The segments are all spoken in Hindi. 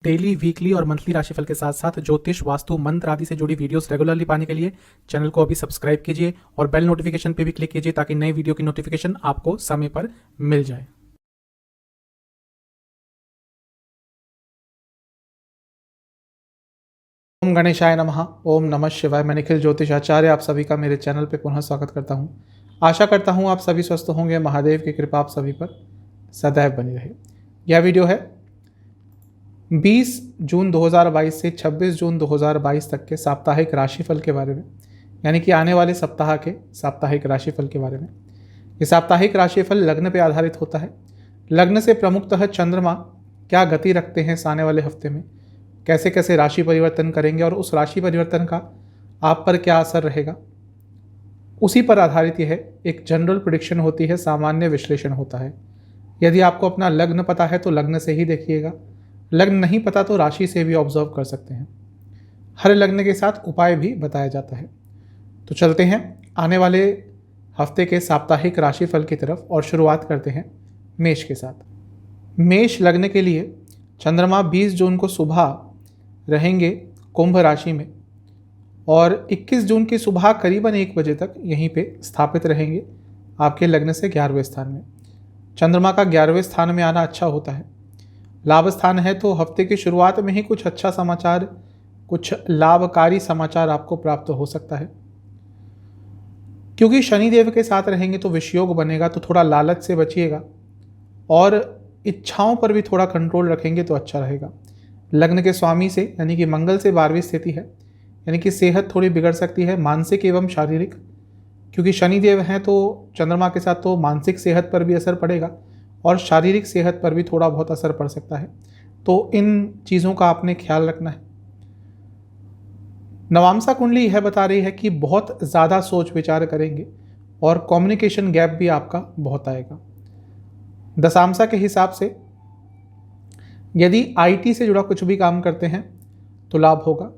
डेली, वीकली और मंथली राशिफल के साथ साथ ज्योतिष, वास्तु, मंत्र आदि से जुड़ी वीडियोस रेगुलरली पाने के लिए चैनल को अभी सब्सक्राइब कीजिए और बेल नोटिफिकेशन पे भी क्लिक कीजिए ताकि नई वीडियो की नोटिफिकेशन आपको समय पर मिल जाए। ओम गणेशाय नमः। ओम नमः शिवाय। मैं निखिल ज्योतिष आचार्य आप सभी का मेरे चैनल पे पुनः स्वागत करता हूँ। आशा करता हूँ आप सभी स्वस्थ होंगे। महादेव की कृपा आप सभी पर सदैव बनी रहे। यह वीडियो है 20 जून 2022 से 26 जून 2022 तक के साप्ताहिक राशिफल के बारे में, यानी कि आने वाले सप्ताह के साप्ताहिक राशिफल के बारे में। ये साप्ताहिक राशिफल लग्न पे आधारित होता है। लग्न से प्रमुखतः चंद्रमा क्या गति रखते हैं इस आने वाले हफ्ते में, कैसे कैसे राशि परिवर्तन करेंगे और उस राशि परिवर्तन का आप पर क्या असर रहेगा, उसी पर आधारित यह एक जनरल प्रेडिक्शन होती है, सामान्य विश्लेषण होता है। यदि आपको अपना लग्न पता है तो लग्न से ही देखिएगा, लग्न नहीं पता तो राशि से भी ऑब्जर्व कर सकते हैं। हर लग्न के साथ उपाय भी बताया जाता है। तो चलते हैं आने वाले हफ्ते के साप्ताहिक राशिफल की तरफ और शुरुआत करते हैं मेष के साथ। मेष लग्न के लिए चंद्रमा 20 जून को सुबह रहेंगे कुंभ राशि में और 21 जून की सुबह करीबन 1 बजे तक यहीं पे स्थापित रहेंगे आपके लग्न से 11वें स्थान में। चंद्रमा का 11वें स्थान में आना अच्छा होता है, लाभ स्थान है, तो हफ्ते की शुरुआत में ही कुछ अच्छा समाचार, कुछ लाभकारी समाचार आपको प्राप्त हो सकता है। क्योंकि शनिदेव के साथ रहेंगे तो विषयोग बनेगा, तो थोड़ा लालच से बचिएगा और इच्छाओं पर भी थोड़ा कंट्रोल रखेंगे तो अच्छा रहेगा। लग्न के स्वामी से यानी कि मंगल से 12वीं स्थिति है, यानी कि सेहत थोड़ी बिगड़ सकती है, मानसिक एवं शारीरिक, क्योंकि शनिदेव हैं तो चंद्रमा के साथ तो मानसिक सेहत पर भी असर पड़ेगा और शारीरिक सेहत पर भी थोड़ा बहुत असर पड़ सकता है। तो इन चीज़ों का आपने ख्याल रखना है। नवांसा कुंडली यह बता रही है कि बहुत ज़्यादा सोच विचार करेंगे और कम्युनिकेशन गैप भी आपका बहुत आएगा। दशांशा के हिसाब से यदि आईटी से जुड़ा कुछ भी काम करते हैं तो लाभ होगा।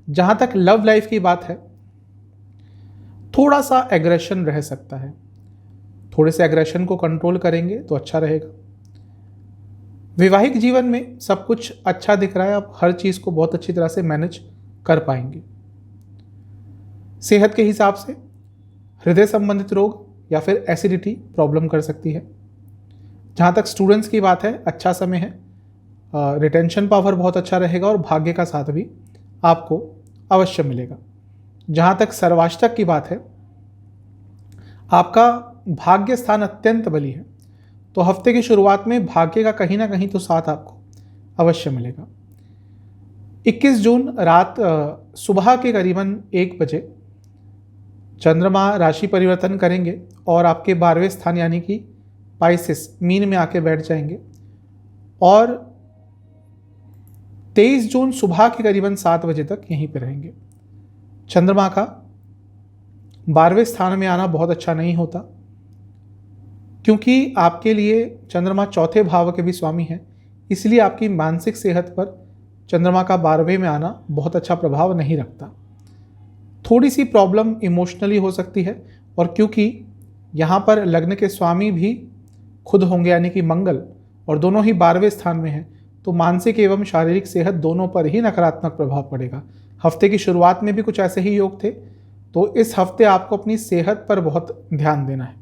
जहाँ तक लव लाइफ की बात है, थोड़ा सा एग्रेशन रह सकता है, थोड़े से एग्रेशन को कंट्रोल करेंगे तो अच्छा रहेगा। वैवाहिक जीवन में सब कुछ अच्छा दिख रहा है, आप हर चीज़ को बहुत अच्छी तरह से मैनेज कर पाएंगे। सेहत के हिसाब से हृदय संबंधित रोग या फिर एसिडिटी प्रॉब्लम कर सकती है। जहाँ तक स्टूडेंट्स की बात है, अच्छा समय है, रिटेंशन पावर बहुत अच्छा रहेगा और भाग्य का साथ भी आपको अवश्य मिलेगा। जहाँ तक सर्वाष्टक की बात है, आपका भाग्य स्थान अत्यंत बली है, तो हफ्ते की शुरुआत में भाग्य का कहीं ना कहीं तो साथ आपको अवश्य मिलेगा। 21 जून रात सुबह के करीबन 1 बजे चंद्रमा राशि परिवर्तन करेंगे और आपके 12वें स्थान यानी कि पाइसेस मीन में आके बैठ जाएंगे और 23 जून सुबह के करीबन 7 बजे तक यहीं पर रहेंगे। चंद्रमा का 12वें स्थान में आना बहुत अच्छा नहीं होता, क्योंकि आपके लिए चंद्रमा चौथे भाव के भी स्वामी हैं, इसलिए आपकी मानसिक सेहत पर चंद्रमा का 12वें में आना बहुत अच्छा प्रभाव नहीं रखता। थोड़ी सी प्रॉब्लम इमोशनली हो सकती है, और क्योंकि यहाँ पर लग्न के स्वामी भी खुद होंगे यानी कि मंगल, और दोनों ही 12वें स्थान में हैं, तो मानसिक एवं शारीरिक सेहत दोनों पर ही नकारात्मक प्रभाव पड़ेगा। हफ्ते की शुरुआत में भी कुछ ऐसे ही योग थे, तो इस हफ्ते आपको अपनी सेहत पर बहुत ध्यान देना है।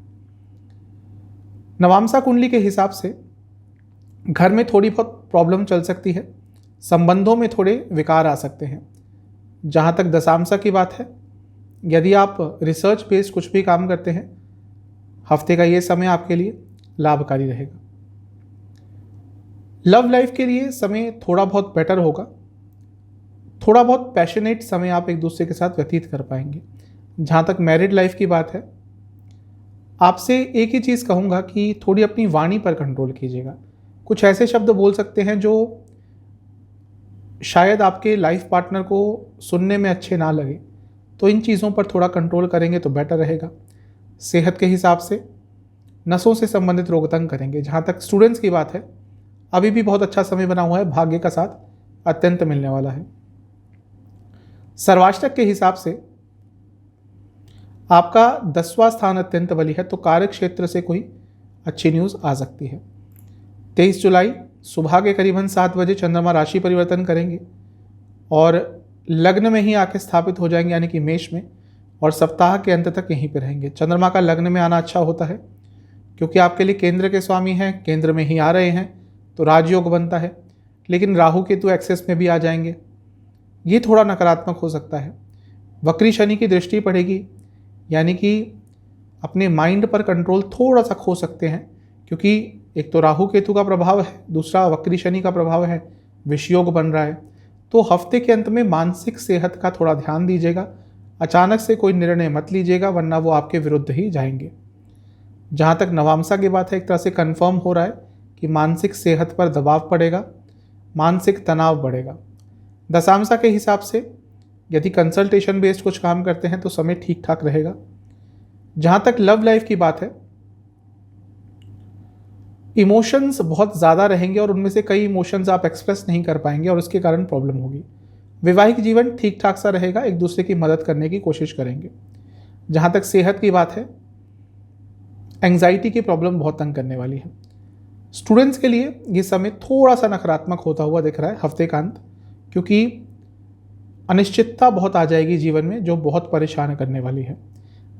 नवांसा कुंडली के हिसाब से घर में थोड़ी बहुत प्रॉब्लम चल सकती है, संबंधों में थोड़े विकार आ सकते हैं। जहाँ तक दशांशा की बात है, यदि आप रिसर्च बेस्ड कुछ भी काम करते हैं, हफ्ते का ये समय आपके लिए लाभकारी रहेगा। लव लाइफ के लिए समय थोड़ा बहुत बेटर होगा, थोड़ा बहुत पैशनेट समय आप एक दूसरे के साथ व्यतीत कर पाएंगे। जहाँ तक मैरिड लाइफ की बात है, आपसे एक ही चीज़ कहूँगा कि थोड़ी अपनी वाणी पर कंट्रोल कीजिएगा। कुछ ऐसे शब्द बोल सकते हैं जो शायद आपके लाइफ पार्टनर को सुनने में अच्छे ना लगे, तो इन चीज़ों पर थोड़ा कंट्रोल करेंगे तो बेटर रहेगा। सेहत के हिसाब से नसों से संबंधित रोग तंग करेंगे। जहाँ तक स्टूडेंट्स की बात है, अभी भी बहुत अच्छा समय बना हुआ है, भाग्य का साथ अत्यंत मिलने वाला है। सर्वाष्टक के हिसाब से आपका 10वां स्थान अत्यंत बली है, तो कार्य क्षेत्र से कोई अच्छी न्यूज़ आ सकती है। 23 जुलाई सुबह के करीबन 7 बजे चंद्रमा राशि परिवर्तन करेंगे और लग्न में ही आके स्थापित हो जाएंगे, यानी कि मेष में, और सप्ताह के अंत तक यहीं पर रहेंगे। चंद्रमा का लग्न में आना अच्छा होता है क्योंकि आपके लिए केंद्र के स्वामी हैं, केंद्र में ही आ रहे हैं तो राजयोग बनता है। लेकिन राहु केतु एक्सेस में भी आ जाएंगे, ये थोड़ा नकारात्मक हो सकता है। वक्री शनि की दृष्टि पड़ेगी, यानी कि अपने माइंड पर कंट्रोल थोड़ा सा खो सकते हैं, क्योंकि एक तो राहु केतु का प्रभाव है, दूसरा वक्री शनि का प्रभाव है, विषयोग बन रहा है। तो हफ्ते के अंत में मानसिक सेहत का थोड़ा ध्यान दीजिएगा। अचानक से कोई निर्णय मत लीजिएगा, वरना वो आपके विरुद्ध ही जाएंगे। जहाँ तक नवामसा की बात है, एक तरह से कंफर्म हो रहा है कि मानसिक सेहत पर दबाव पड़ेगा, मानसिक तनाव बढ़ेगा। दशांशा के हिसाब से यदि कंसल्टेशन बेस्ड कुछ काम करते हैं तो समय ठीक ठाक रहेगा। जहाँ तक लव लाइफ की बात है, इमोशंस बहुत ज़्यादा रहेंगे और उनमें से कई इमोशंस आप एक्सप्रेस नहीं कर पाएंगे और उसके कारण प्रॉब्लम होगी। वैवाहिक जीवन ठीक ठाक सा रहेगा, एक दूसरे की मदद करने की कोशिश करेंगे। जहाँ तक सेहत की बात है, एंग्जाइटी की प्रॉब्लम बहुत तंग करने वाली है। स्टूडेंट्स के लिए ये समय थोड़ा सा नकारात्मक होता हुआ दिख रहा है हफ्ते का अंत, क्योंकि अनिश्चितता बहुत आ जाएगी जीवन में जो बहुत परेशान करने वाली है।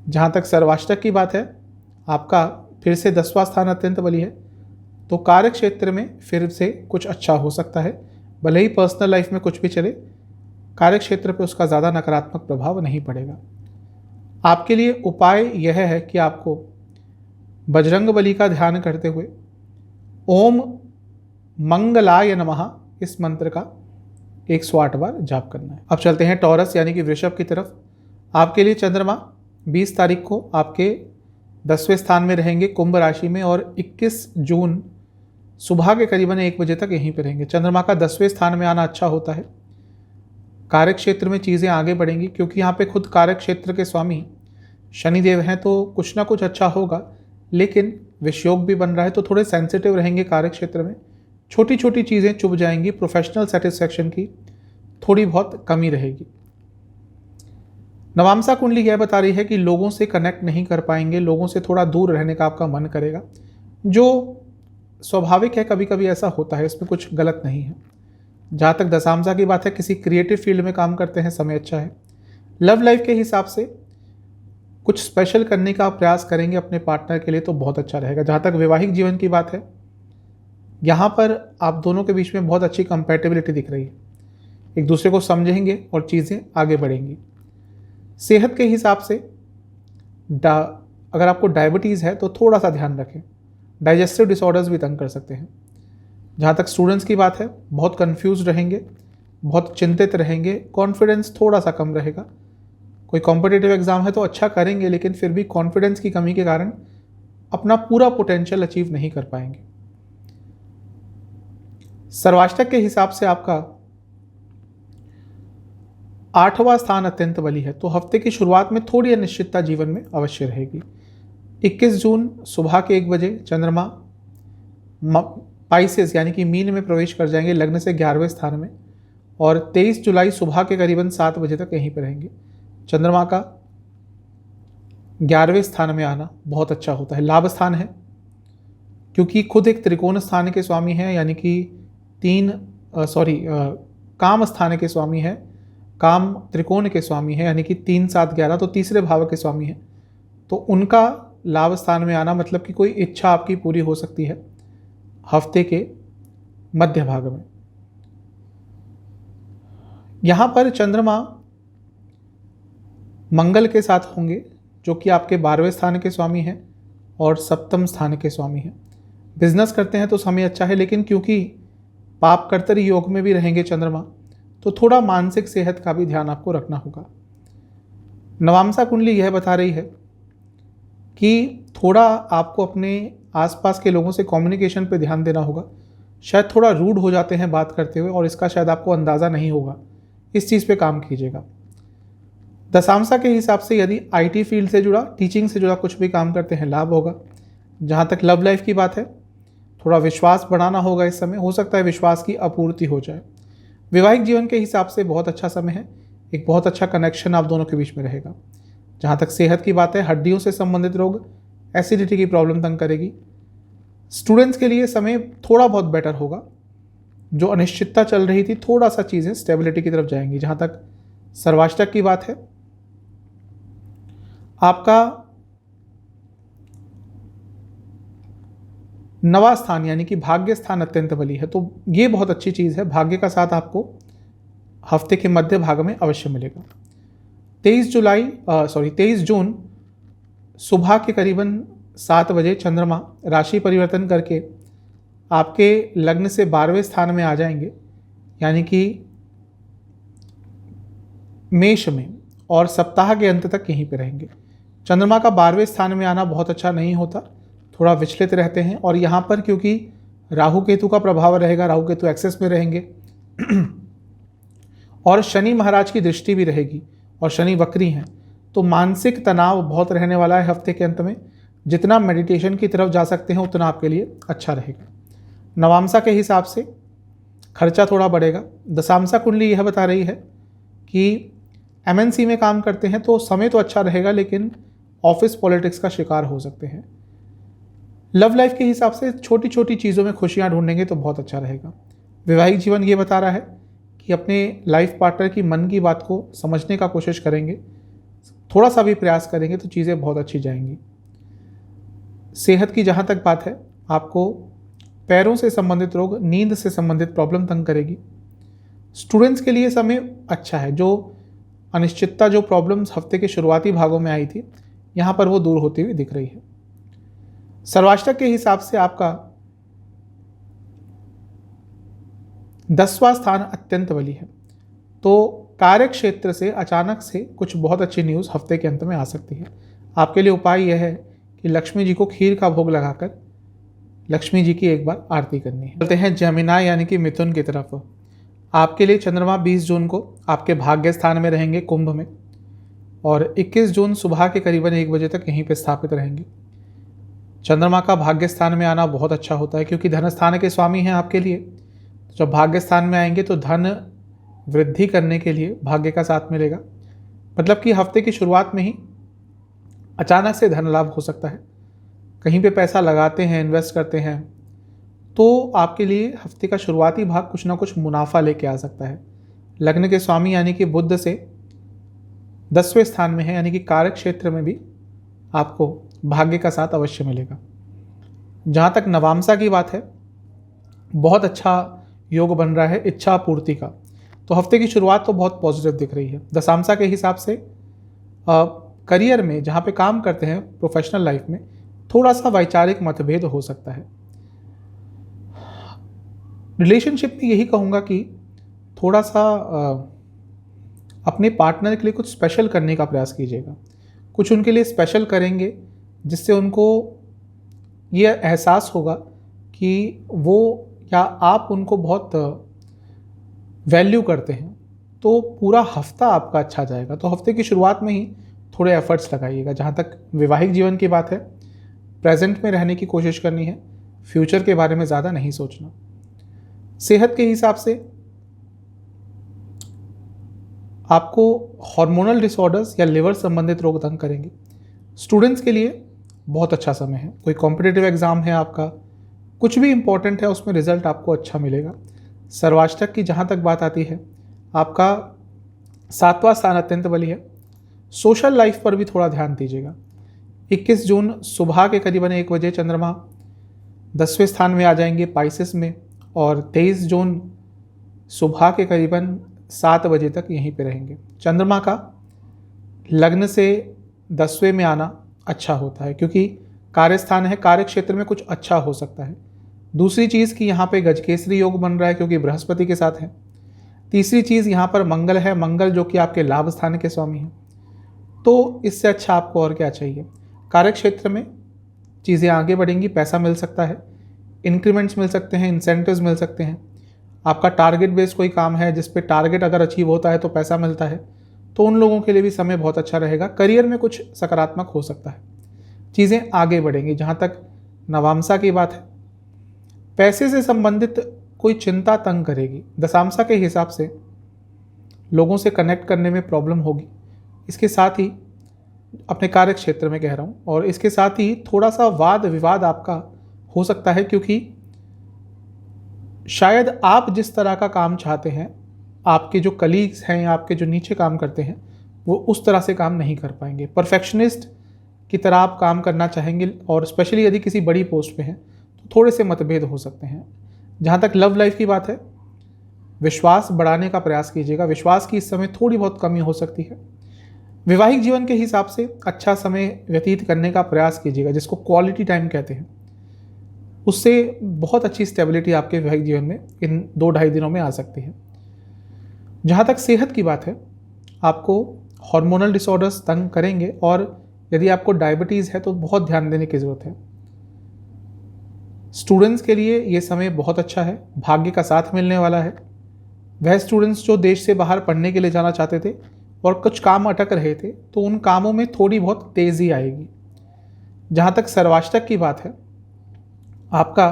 जहाँ तक सर्वाष्टक की बात है, आपका फिर से 10वां स्थान अत्यंत बली है, तो कार्य क्षेत्र में फिर से कुछ अच्छा हो सकता है। भले ही पर्सनल लाइफ में कुछ भी चले, कार्य क्षेत्र पे उसका ज़्यादा नकारात्मक प्रभाव नहीं पड़ेगा। आपके लिए उपाय यह है कि आपको बजरंग बली का ध्यान करते हुए ओम मंगलाय नमः इस मंत्र का 108 बार जाप करना है। अब चलते हैं टॉरस यानी कि वृषभ की तरफ। आपके लिए चंद्रमा 20 तारीख को आपके 10वें स्थान में रहेंगे कुंभ राशि में, और 21 जून सुबह के करीबन 1 बजे तक यहीं पर रहेंगे। चंद्रमा का 10वें स्थान में आना अच्छा होता है। कार्य क्षेत्र में चीज़ें आगे बढ़ेंगी, क्योंकि यहाँ पे खुद कार्य क्षेत्र के स्वामी शनिदेव हैं, तो कुछ ना कुछ अच्छा होगा। लेकिन विषयोग भी बन रहा है, तो थोड़े सेंसिटिव रहेंगे कार्य क्षेत्र में। छोटी छोटी चीज़ें चुभ जाएंगी, प्रोफेशनल सेटिस्फैक्शन की थोड़ी बहुत कमी रहेगी। नवामसा कुंडली यह बता रही है कि लोगों से कनेक्ट नहीं कर पाएंगे, लोगों से थोड़ा दूर रहने का आपका मन करेगा, जो स्वाभाविक है, कभी कभी ऐसा होता है, इसमें कुछ गलत नहीं है। जहाँ तक दशामसा की बात है, किसी क्रिएटिव फील्ड में काम करते हैं, समय अच्छा है। लव लाइफ के हिसाब से कुछ स्पेशल करने का आप प्रयास करेंगे अपने पार्टनर के लिए, तो बहुत अच्छा रहेगा। जहाँ तक वैवाहिक जीवन की बात है, यहाँ पर आप दोनों के बीच में बहुत अच्छी कंपैटिबिलिटी दिख रही है, एक दूसरे को समझेंगे और चीज़ें आगे बढ़ेंगी। सेहत के हिसाब से अगर आपको डायबिटीज़ है तो थोड़ा सा ध्यान रखें, डाइजेस्टिव डिसऑर्डर्स भी तंग कर सकते हैं। जहाँ तक स्टूडेंट्स की बात है, बहुत कंफ्यूज रहेंगे, बहुत चिंतित रहेंगे, कॉन्फिडेंस थोड़ा सा कम रहेगा। कोई कॉम्पिटिटिव एग्जाम है तो अच्छा करेंगे, लेकिन फिर भी कॉन्फिडेंस की कमी के कारण अपना पूरा पोटेंशियल अचीव नहीं कर पाएंगे। सर्वाष्टक के हिसाब से आपका 8वां स्थान अत्यंत बली है, तो हफ्ते की शुरुआत में थोड़ी अनिश्चितता जीवन में अवश्य रहेगी। 21 जून सुबह के 1 बजे चंद्रमा पाइसेस यानी कि मीन में प्रवेश कर जाएंगे, लग्न से 11वें स्थान में, और 23 जुलाई सुबह के करीबन 7 बजे तक यहीं पर रहेंगे। चंद्रमा का 11वें स्थान में आना बहुत अच्छा होता है, लाभ स्थान है, क्योंकि खुद एक त्रिकोण स्थान के स्वामी हैं, यानी कि काम स्थान के स्वामी है, काम त्रिकोण के स्वामी है, यानी कि 3, 7, 11, तो तीसरे भाव के स्वामी हैं। तो उनका लाभ स्थान में आना मतलब कि कोई इच्छा आपकी पूरी हो सकती है हफ्ते के मध्य भाग में। यहाँ पर चंद्रमा मंगल के साथ होंगे, जो कि आपके 12वें स्थान के स्वामी हैं और 7वें स्थान के स्वामी हैं। बिजनेस करते हैं तो समय अच्छा है, लेकिन क्योंकि पाप कर्तरी योग में भी रहेंगे चंद्रमा, तो थोड़ा मानसिक सेहत का भी ध्यान आपको रखना होगा। नवामसा कुंडली यह बता रही है कि थोड़ा आपको अपने आसपास के लोगों से कम्युनिकेशन पे ध्यान देना होगा। शायद थोड़ा रूड हो जाते हैं बात करते हुए, और इसका शायद आपको अंदाज़ा नहीं होगा, इस चीज़ पे काम कीजिएगा। दशांशा के हिसाब से यदि आईटी फील्ड से जुड़ा, टीचिंग से जुड़ा कुछ भी काम करते हैं, लाभ होगा। जहाँ तक लव लाइफ की बात है, थोड़ा विश्वास बढ़ाना होगा इस समय, हो सकता है विश्वास की आपूर्ति हो जाए। वैवाहिक जीवन के हिसाब से बहुत अच्छा समय है, एक बहुत अच्छा कनेक्शन आप दोनों के बीच में रहेगा। जहाँ तक सेहत की बात है, हड्डियों से संबंधित रोग, एसिडिटी की प्रॉब्लम तंग करेगी। स्टूडेंट्स के लिए समय थोड़ा बहुत बेटर होगा, जो अनिश्चितता चल रही थी, थोड़ा सा चीज़ें स्टेबिलिटी की तरफ जाएंगी। जहाँ तक सर्वाष्टक की बात है, आपका नवा स्थान यानी कि भाग्य स्थान अत्यंत बली है, तो ये बहुत अच्छी चीज़ है। भाग्य का साथ आपको हफ्ते के मध्य भाग में अवश्य मिलेगा। 23 जून सुबह के करीबन 7 बजे चंद्रमा राशि परिवर्तन करके आपके लग्न से 12वें स्थान में आ जाएंगे, यानी कि मेष में, और सप्ताह के अंत तक यहीं पे रहेंगे। चंद्रमा का 12वें स्थान में आना बहुत अच्छा नहीं होता, थोड़ा विचलित रहते हैं। और यहाँ पर क्योंकि राहु केतु का प्रभाव रहेगा, राहु केतु एक्सेस में रहेंगे और शनि महाराज की दृष्टि भी रहेगी और शनि वक्री हैं, तो मानसिक तनाव बहुत रहने वाला है हफ्ते के अंत में। जितना मेडिटेशन की तरफ जा सकते हैं उतना आपके लिए अच्छा रहेगा। नवांशा के हिसाब से खर्चा थोड़ा बढ़ेगा। दशांशा कुंडली यह बता रही है कि MNC में काम करते हैं तो समय तो अच्छा रहेगा, लेकिन ऑफिस पॉलिटिक्स का शिकार हो सकते हैं। लव लाइफ के हिसाब से छोटी छोटी चीज़ों में खुशियां ढूंढेंगे तो बहुत अच्छा रहेगा। वैवाहिक जीवन ये बता रहा है कि अपने लाइफ पार्टनर की मन की बात को समझने का कोशिश करेंगे, थोड़ा सा भी प्रयास करेंगे तो चीज़ें बहुत अच्छी जाएंगी। सेहत की जहाँ तक बात है, आपको पैरों से संबंधित रोग, नींद से संबंधित प्रॉब्लम तंग करेगी। स्टूडेंट्स के लिए समय अच्छा है। जो अनिश्चितता, जो प्रॉब्लम्स हफ्ते के शुरुआती भागों में आई थी, यहाँ पर वो दूर होती हुई दिख रही है। सर्वाष्टक के हिसाब से आपका 10वां स्थान अत्यंत बली है, तो कार्य क्षेत्र से अचानक से कुछ बहुत अच्छी न्यूज़ हफ्ते के अंत में आ सकती है। आपके लिए उपाय यह है कि लक्ष्मी जी को खीर का भोग लगाकर लक्ष्मी जी की एक बार आरती करनी है। चलते हैं जमिनाय यानी कि मिथुन की तरफ। आपके लिए चंद्रमा 20 जून को आपके भाग्य स्थान में रहेंगे कुंभ में, और 21 जून सुबह के करीबन 1 बजे तक यहीं पर स्थापित रहेंगे। चंद्रमा का भाग्य स्थान में आना बहुत अच्छा होता है, क्योंकि धन स्थान के स्वामी हैं आपके लिए। जब भाग्य स्थान में आएंगे तो धन वृद्धि करने के लिए भाग्य का साथ मिलेगा। मतलब कि हफ्ते की शुरुआत में ही अचानक से धन लाभ हो सकता है। कहीं पे पैसा लगाते हैं, इन्वेस्ट करते हैं, तो आपके लिए हफ्ते का शुरुआती भाग कुछ ना कुछ मुनाफा लेके आ सकता है। लग्न के स्वामी यानी कि बुध से 10वें स्थान में है, यानी कि कार्य क्षेत्र में भी आपको भाग्य का साथ अवश्य मिलेगा। जहाँ तक नवांशा की बात है, बहुत अच्छा योग बन रहा है इच्छा पूर्ति का, तो हफ्ते की शुरुआत तो बहुत पॉजिटिव दिख रही है। दशांशा के हिसाब से करियर में, जहाँ पे काम करते हैं, प्रोफेशनल लाइफ में थोड़ा सा वैचारिक मतभेद हो सकता है। रिलेशनशिप में यही कहूँगा कि थोड़ा सा अपने पार्टनर के लिए कुछ स्पेशल करने का प्रयास कीजिएगा। कुछ उनके लिए स्पेशल करेंगे जिससे उनको ये एहसास होगा कि वो या आप उनको बहुत वैल्यू करते हैं, तो पूरा हफ्ता आपका अच्छा जाएगा। तो हफ्ते की शुरुआत में ही थोड़े एफर्ट्स लगाइएगा। जहाँ तक वैवाहिक जीवन की बात है, प्रेजेंट में रहने की कोशिश करनी है, फ्यूचर के बारे में ज़्यादा नहीं सोचना। सेहत के हिसाब से आपको हार्मोनल डिसऑर्डर्स या लिवर संबंधित रोग तंग करेंगे। स्टूडेंट्स के लिए बहुत अच्छा समय है। कोई कॉम्पिटिटिव एग्ज़ाम है आपका, कुछ भी इम्पोर्टेंट है, उसमें रिजल्ट आपको अच्छा मिलेगा। सर्वाष्टक की जहाँ तक बात आती है, आपका 7वां स्थान अत्यंत बली है। सोशल लाइफ पर भी थोड़ा ध्यान दीजिएगा। 21 जून सुबह के करीबन 1 बजे चंद्रमा 10वें स्थान में आ जाएंगे पाइसेस में, और 23 जून सुबह के करीबन 7 बजे तक यहीं पे रहेंगे। चंद्रमा का लग्न से 10वें में आना अच्छा होता है, क्योंकि कार्यस्थान है, कार्य क्षेत्र में कुछ अच्छा हो सकता है। दूसरी चीज़ कि यहाँ पे गजकेसरी योग बन रहा है, क्योंकि बृहस्पति के साथ है। तीसरी चीज़ यहाँ पर मंगल है, मंगल जो कि आपके लाभ स्थान के स्वामी हैं। तो इससे अच्छा आपको और क्या चाहिए। कार्य क्षेत्र में चीज़ें आगे बढ़ेंगी, पैसा मिल सकता है, इंक्रीमेंट्स मिल सकते हैं, इंसेंटिव्स मिल सकते हैं। आपका टारगेट बेस्ड कोई काम है जिस पे टारगेट अगर अचीव होता है तो पैसा मिलता है, तो उन लोगों के लिए भी समय बहुत अच्छा रहेगा। करियर में कुछ सकारात्मक हो सकता है, चीज़ें आगे बढ़ेंगी। जहाँ तक नवांशा की बात है, पैसे से संबंधित कोई चिंता तंग करेगी। दशांशा के हिसाब से लोगों से कनेक्ट करने में प्रॉब्लम होगी। इसके साथ ही अपने कार्य क्षेत्र में कह रहा हूँ, और इसके साथ ही थोड़ा सा वाद विवाद आपका हो सकता है, क्योंकि शायद आप जिस तरह का काम चाहते हैं, आपके जो कलीग्स हैं या आपके जो नीचे काम करते हैं, वो उस तरह से काम नहीं कर पाएंगे। परफेक्शनिस्ट की तरह आप काम करना चाहेंगे, और स्पेशली यदि किसी बड़ी पोस्ट पे हैं तो थोड़े से मतभेद हो सकते हैं। जहाँ तक लव लाइफ की बात है, विश्वास बढ़ाने का प्रयास कीजिएगा। विश्वास की इस समय थोड़ी बहुत कमी हो सकती है। वैवाहिक जीवन के हिसाब से अच्छा समय व्यतीत करने का प्रयास कीजिएगा, जिसको क्वालिटी टाइम कहते हैं। उससे बहुत अच्छी स्टेबिलिटी आपके वैवाहिक जीवन में इन 2-2.5 दिनों में आ सकती है। जहाँ तक सेहत की बात है, आपको हार्मोनल डिसऑर्डर्स तंग करेंगे, और यदि आपको डायबिटीज़ है तो बहुत ध्यान देने की ज़रूरत है। स्टूडेंट्स के लिए ये समय बहुत अच्छा है, भाग्य का साथ मिलने वाला है। वह स्टूडेंट्स जो देश से बाहर पढ़ने के लिए जाना चाहते थे और कुछ काम अटक रहे थे, तो उन कामों में थोड़ी बहुत तेज़ी आएगी। जहाँ तक सर्वाष्टक की बात है, आपका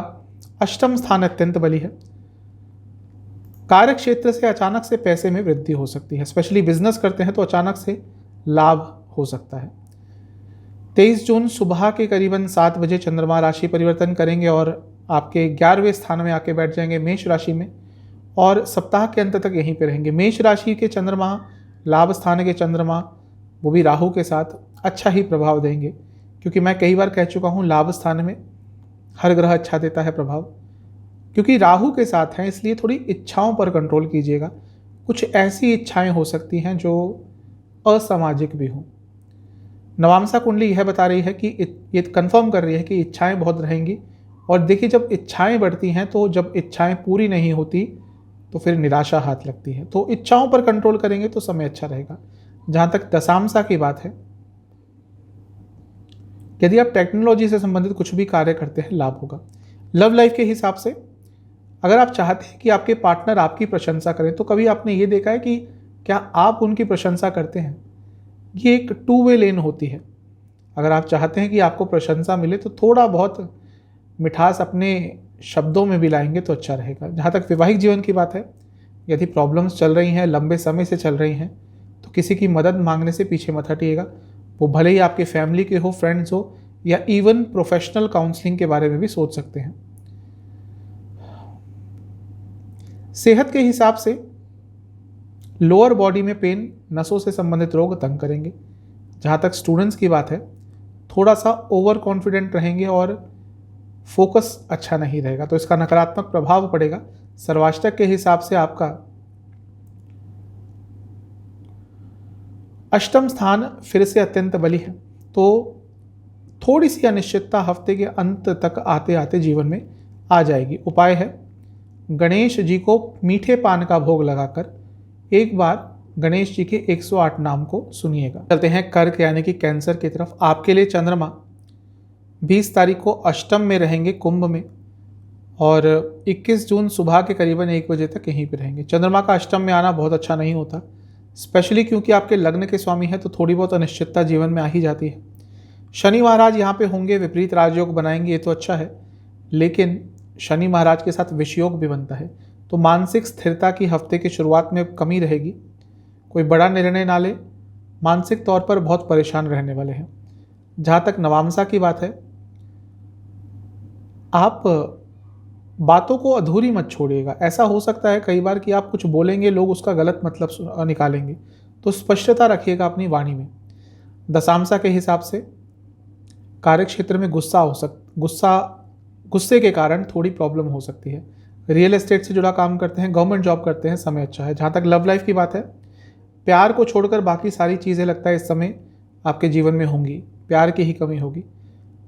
अष्टम स्थान अत्यंत बली है। कार्य क्षेत्र से अचानक से पैसे में वृद्धि हो सकती है। स्पेशली बिजनेस करते हैं तो अचानक से लाभ हो सकता है। 23 जून सुबह के करीबन 7 बजे चंद्रमा राशि परिवर्तन करेंगे और आपके 11वें स्थान में आके बैठ जाएंगे मेष राशि में, और सप्ताह के अंत तक यहीं पे रहेंगे। मेष राशि के चंद्रमा, लाभ स्थान के चंद्रमा, वो भी राहु के साथ अच्छा ही प्रभाव देंगे, क्योंकि मैं कई बार कह चुका हूँ लाभ स्थान में हर ग्रह अच्छा देता है प्रभाव। क्योंकि राहु के साथ हैं, इसलिए थोड़ी इच्छाओं पर कंट्रोल कीजिएगा। कुछ ऐसी इच्छाएं हो सकती हैं जो असामाजिक भी हों। नवांसा कुंडली यह बता रही है कि ये कंफर्म कर रही है कि इच्छाएं बहुत रहेंगी। और देखिए, जब इच्छाएं बढ़ती हैं, तो जब इच्छाएं पूरी नहीं होती तो फिर निराशा हाथ लगती है। तो इच्छाओं पर कंट्रोल करेंगे तो समय अच्छा रहेगा। जहाँ तक दशांशा की बात है, यदि आप टेक्नोलॉजी से संबंधित कुछ भी कार्य करते हैं, लाभ होगा। लव लाइफ के हिसाब से अगर आप चाहते हैं कि आपके पार्टनर आपकी प्रशंसा करें, तो कभी आपने ये देखा है कि क्या आप उनकी प्रशंसा करते हैं? ये एक 2 वे लेन होती है। अगर आप चाहते हैं कि आपको प्रशंसा मिले, तो थोड़ा बहुत मिठास अपने शब्दों में भी लाएंगे तो अच्छा रहेगा। जहाँ तक वैवाहिक जीवन की बात है, यदि प्रॉब्लम्स चल रही हैं, लंबे समय से चल रही हैं, तो किसी की मदद मांगने से पीछे मत हटिएगा। वो भले ही आपके फैमिली के हो, फ्रेंड्स हो, या इवन प्रोफेशनल काउंसलिंग के बारे में भी सोच सकते हैं। सेहत के हिसाब से लोअर बॉडी में पेन, नसों से संबंधित रोग तंग करेंगे। जहाँ तक स्टूडेंट्स की बात है, थोड़ा सा ओवर कॉन्फिडेंट रहेंगे और फोकस अच्छा नहीं रहेगा, तो इसका नकारात्मक प्रभाव पड़ेगा। सर्वाष्टक के हिसाब से आपका अष्टम स्थान फिर से अत्यंत बली है, तो थोड़ी सी अनिश्चितता हफ्ते के अंत तक आते आते जीवन में आ जाएगी। उपाय है, गणेश जी को मीठे पान का भोग लगाकर एक बार गणेश जी के 108 नाम को सुनिएगा। चलते हैं कर्क यानी कि कैंसर की तरफ। आपके लिए चंद्रमा 20 तारीख को अष्टम में रहेंगे कुंभ में, और 21 जून सुबह के करीबन 1 बजे तक यहीं पे रहेंगे। चंद्रमा का अष्टम में आना बहुत अच्छा नहीं होता, स्पेशली क्योंकि आपके लग्न के स्वामी हैं, तो थोड़ी बहुत अनिश्चितता जीवन में आ ही जाती है। शनि महाराज यहाँ पे होंगे, विपरीत राजयोग बनाएंगे, ये तो अच्छा है, लेकिन शनि महाराज के साथ विषयोग भी बनता है, तो मानसिक स्थिरता की हफ्ते की शुरुआत में कमी रहेगी। कोई बड़ा निर्णय ना ले, मानसिक तौर पर बहुत परेशान रहने वाले हैं। जहाँ तक नवांसा की बात है, आप बातों को अधूरी मत छोड़िएगा। ऐसा हो सकता है कई बार कि आप कुछ बोलेंगे, लोग उसका गलत मतलब निकालेंगे, तो स्पष्टता रखिएगा अपनी वाणी में। दशांशा के हिसाब से कार्य क्षेत्र में गुस्से के कारण थोड़ी प्रॉब्लम हो सकती है। रियल एस्टेट से जुड़ा काम करते हैं, गवर्नमेंट जॉब करते हैं, समय अच्छा है। जहाँ तक लव लाइफ की बात है, प्यार को छोड़कर बाकी सारी चीज़ें लगता है इस समय आपके जीवन में होंगी, प्यार की ही कमी होगी।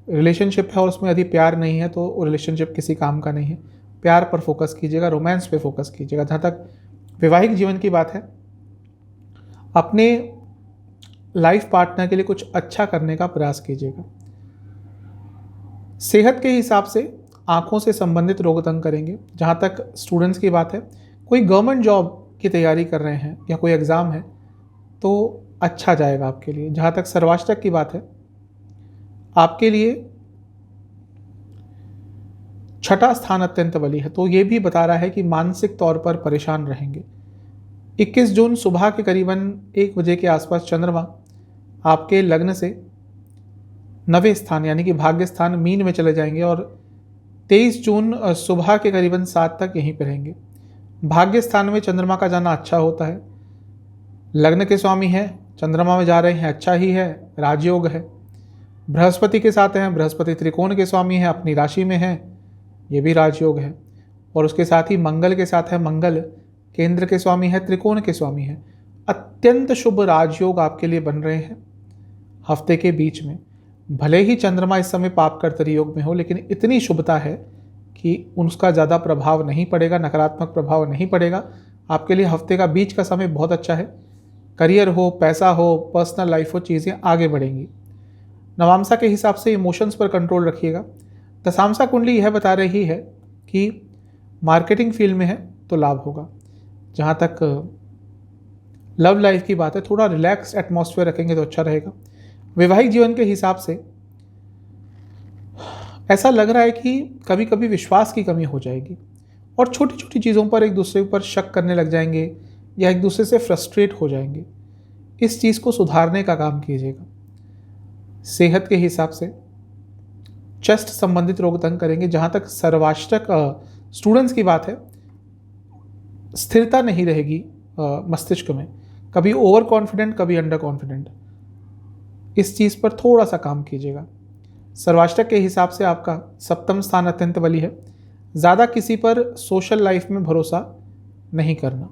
रिलेशनशिप है और उसमें यदि प्यार नहीं है तो रिलेशनशिप किसी काम का नहीं है। प्यार पर फोकस कीजिएगा, रोमांस पे फोकस कीजिएगा। जहाँ तक वैवाहिक जीवन की बात है, अपने लाइफ पार्टनर के लिए कुछ अच्छा करने का प्रयास कीजिएगा। सेहत के हिसाब से आँखों से संबंधित रोग तंग करेंगे। जहाँ तक स्टूडेंट्स की बात है, कोई गवर्नमेंट जॉब की तैयारी कर रहे हैं या कोई एग्ज़ाम है तो अच्छा जाएगा आपके लिए। जहाँ तक सर्वाष्टक की बात है, आपके लिए छठा स्थान अत्यंत बली है, तो ये भी बता रहा है कि मानसिक तौर पर परेशान रहेंगे। 21 जून सुबह के करीबन 1 बजे के आसपास चंद्रमा आपके लग्न से 9वें स्थान यानी कि भाग्य स्थान मीन में चले जाएंगे, और 23 जून सुबह के करीबन 7 तक यहीं पर रहेंगे। भाग्य स्थान में चंद्रमा का जाना अच्छा होता है। लग्न के स्वामी हैं, चंद्रमा में जा रहे हैं, अच्छा ही है, राजयोग है। बृहस्पति के साथ हैं, बृहस्पति त्रिकोण के स्वामी हैं, अपनी राशि में हैं, ये भी राजयोग है। और उसके साथ ही मंगल के साथ है, मंगल केंद्र के स्वामी है, त्रिकोण के स्वामी है। अत्यंत शुभ राजयोग आपके लिए बन रहे हैं हफ्ते के बीच में। भले ही चंद्रमा इस समय पाप कर्तरी योग में हो, लेकिन इतनी शुभता है कि उसका ज़्यादा प्रभाव नहीं पड़ेगा, नकारात्मक प्रभाव नहीं पड़ेगा। आपके लिए हफ्ते का बीच का समय बहुत अच्छा है। करियर हो, पैसा हो, पर्सनल लाइफ हो, चीज़ें आगे बढ़ेंगी। नवामसा के हिसाब से इमोशंस पर कंट्रोल रखिएगा। दशामसा कुंडली यह बता रही है कि मार्केटिंग फील्ड में है तो लाभ होगा। जहाँ तक लव लाइफ की बात है, थोड़ा रिलैक्स एटमॉस्फेयर रखेंगे तो अच्छा रहेगा। वैवाहिक जीवन के हिसाब से ऐसा लग रहा है कि कभी कभी विश्वास की कमी हो जाएगी और छोटी छोटी चीज़ों पर एक दूसरे पर शक करने लग जाएंगे या एक दूसरे से फ्रस्ट्रेट हो जाएंगे। इस चीज़ को सुधारने का काम कीजिएगा। सेहत के हिसाब से चेस्ट संबंधित रोग तंग करेंगे। जहाँ तक सर्वाष्टक स्टूडेंट्स की बात है, स्थिरता नहीं रहेगी मस्तिष्क में, कभी ओवर कॉन्फिडेंट, कभी अंडर कॉन्फिडेंट। इस चीज़ पर थोड़ा सा काम कीजिएगा। सर्वाष्टक के हिसाब से आपका सप्तम स्थान अत्यंत बली है। ज़्यादा किसी पर सोशल लाइफ में भरोसा नहीं करना।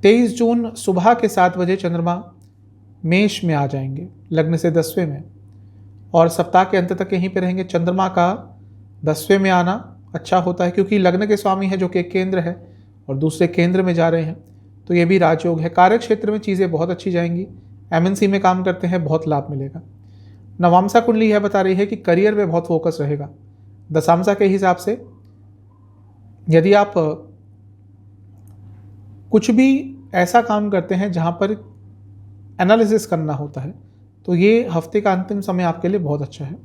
23 जून सुबह के 7 बजे चंद्रमा मेष में आ जाएंगे, लग्न से 10वें में, और सप्ताह के अंत तक यहीं पे रहेंगे। चंद्रमा का 10वें में आना अच्छा होता है क्योंकि लग्न के स्वामी है जो कि एक केंद्र है और दूसरे केंद्र में जा रहे हैं, तो ये भी राजयोग है। कार्य क्षेत्र में चीज़ें बहुत अच्छी जाएंगी। एमएनसी में काम करते हैं, बहुत लाभ मिलेगा। नवामसा कुंडली यह बता रही है कि करियर में बहुत फोकस रहेगा। दशामसा के हिसाब से यदि आप कुछ भी ऐसा काम करते हैं जहाँ पर एनालिसिस करना होता है, तो ये हफ्ते का अंतिम समय आपके लिए बहुत अच्छा है।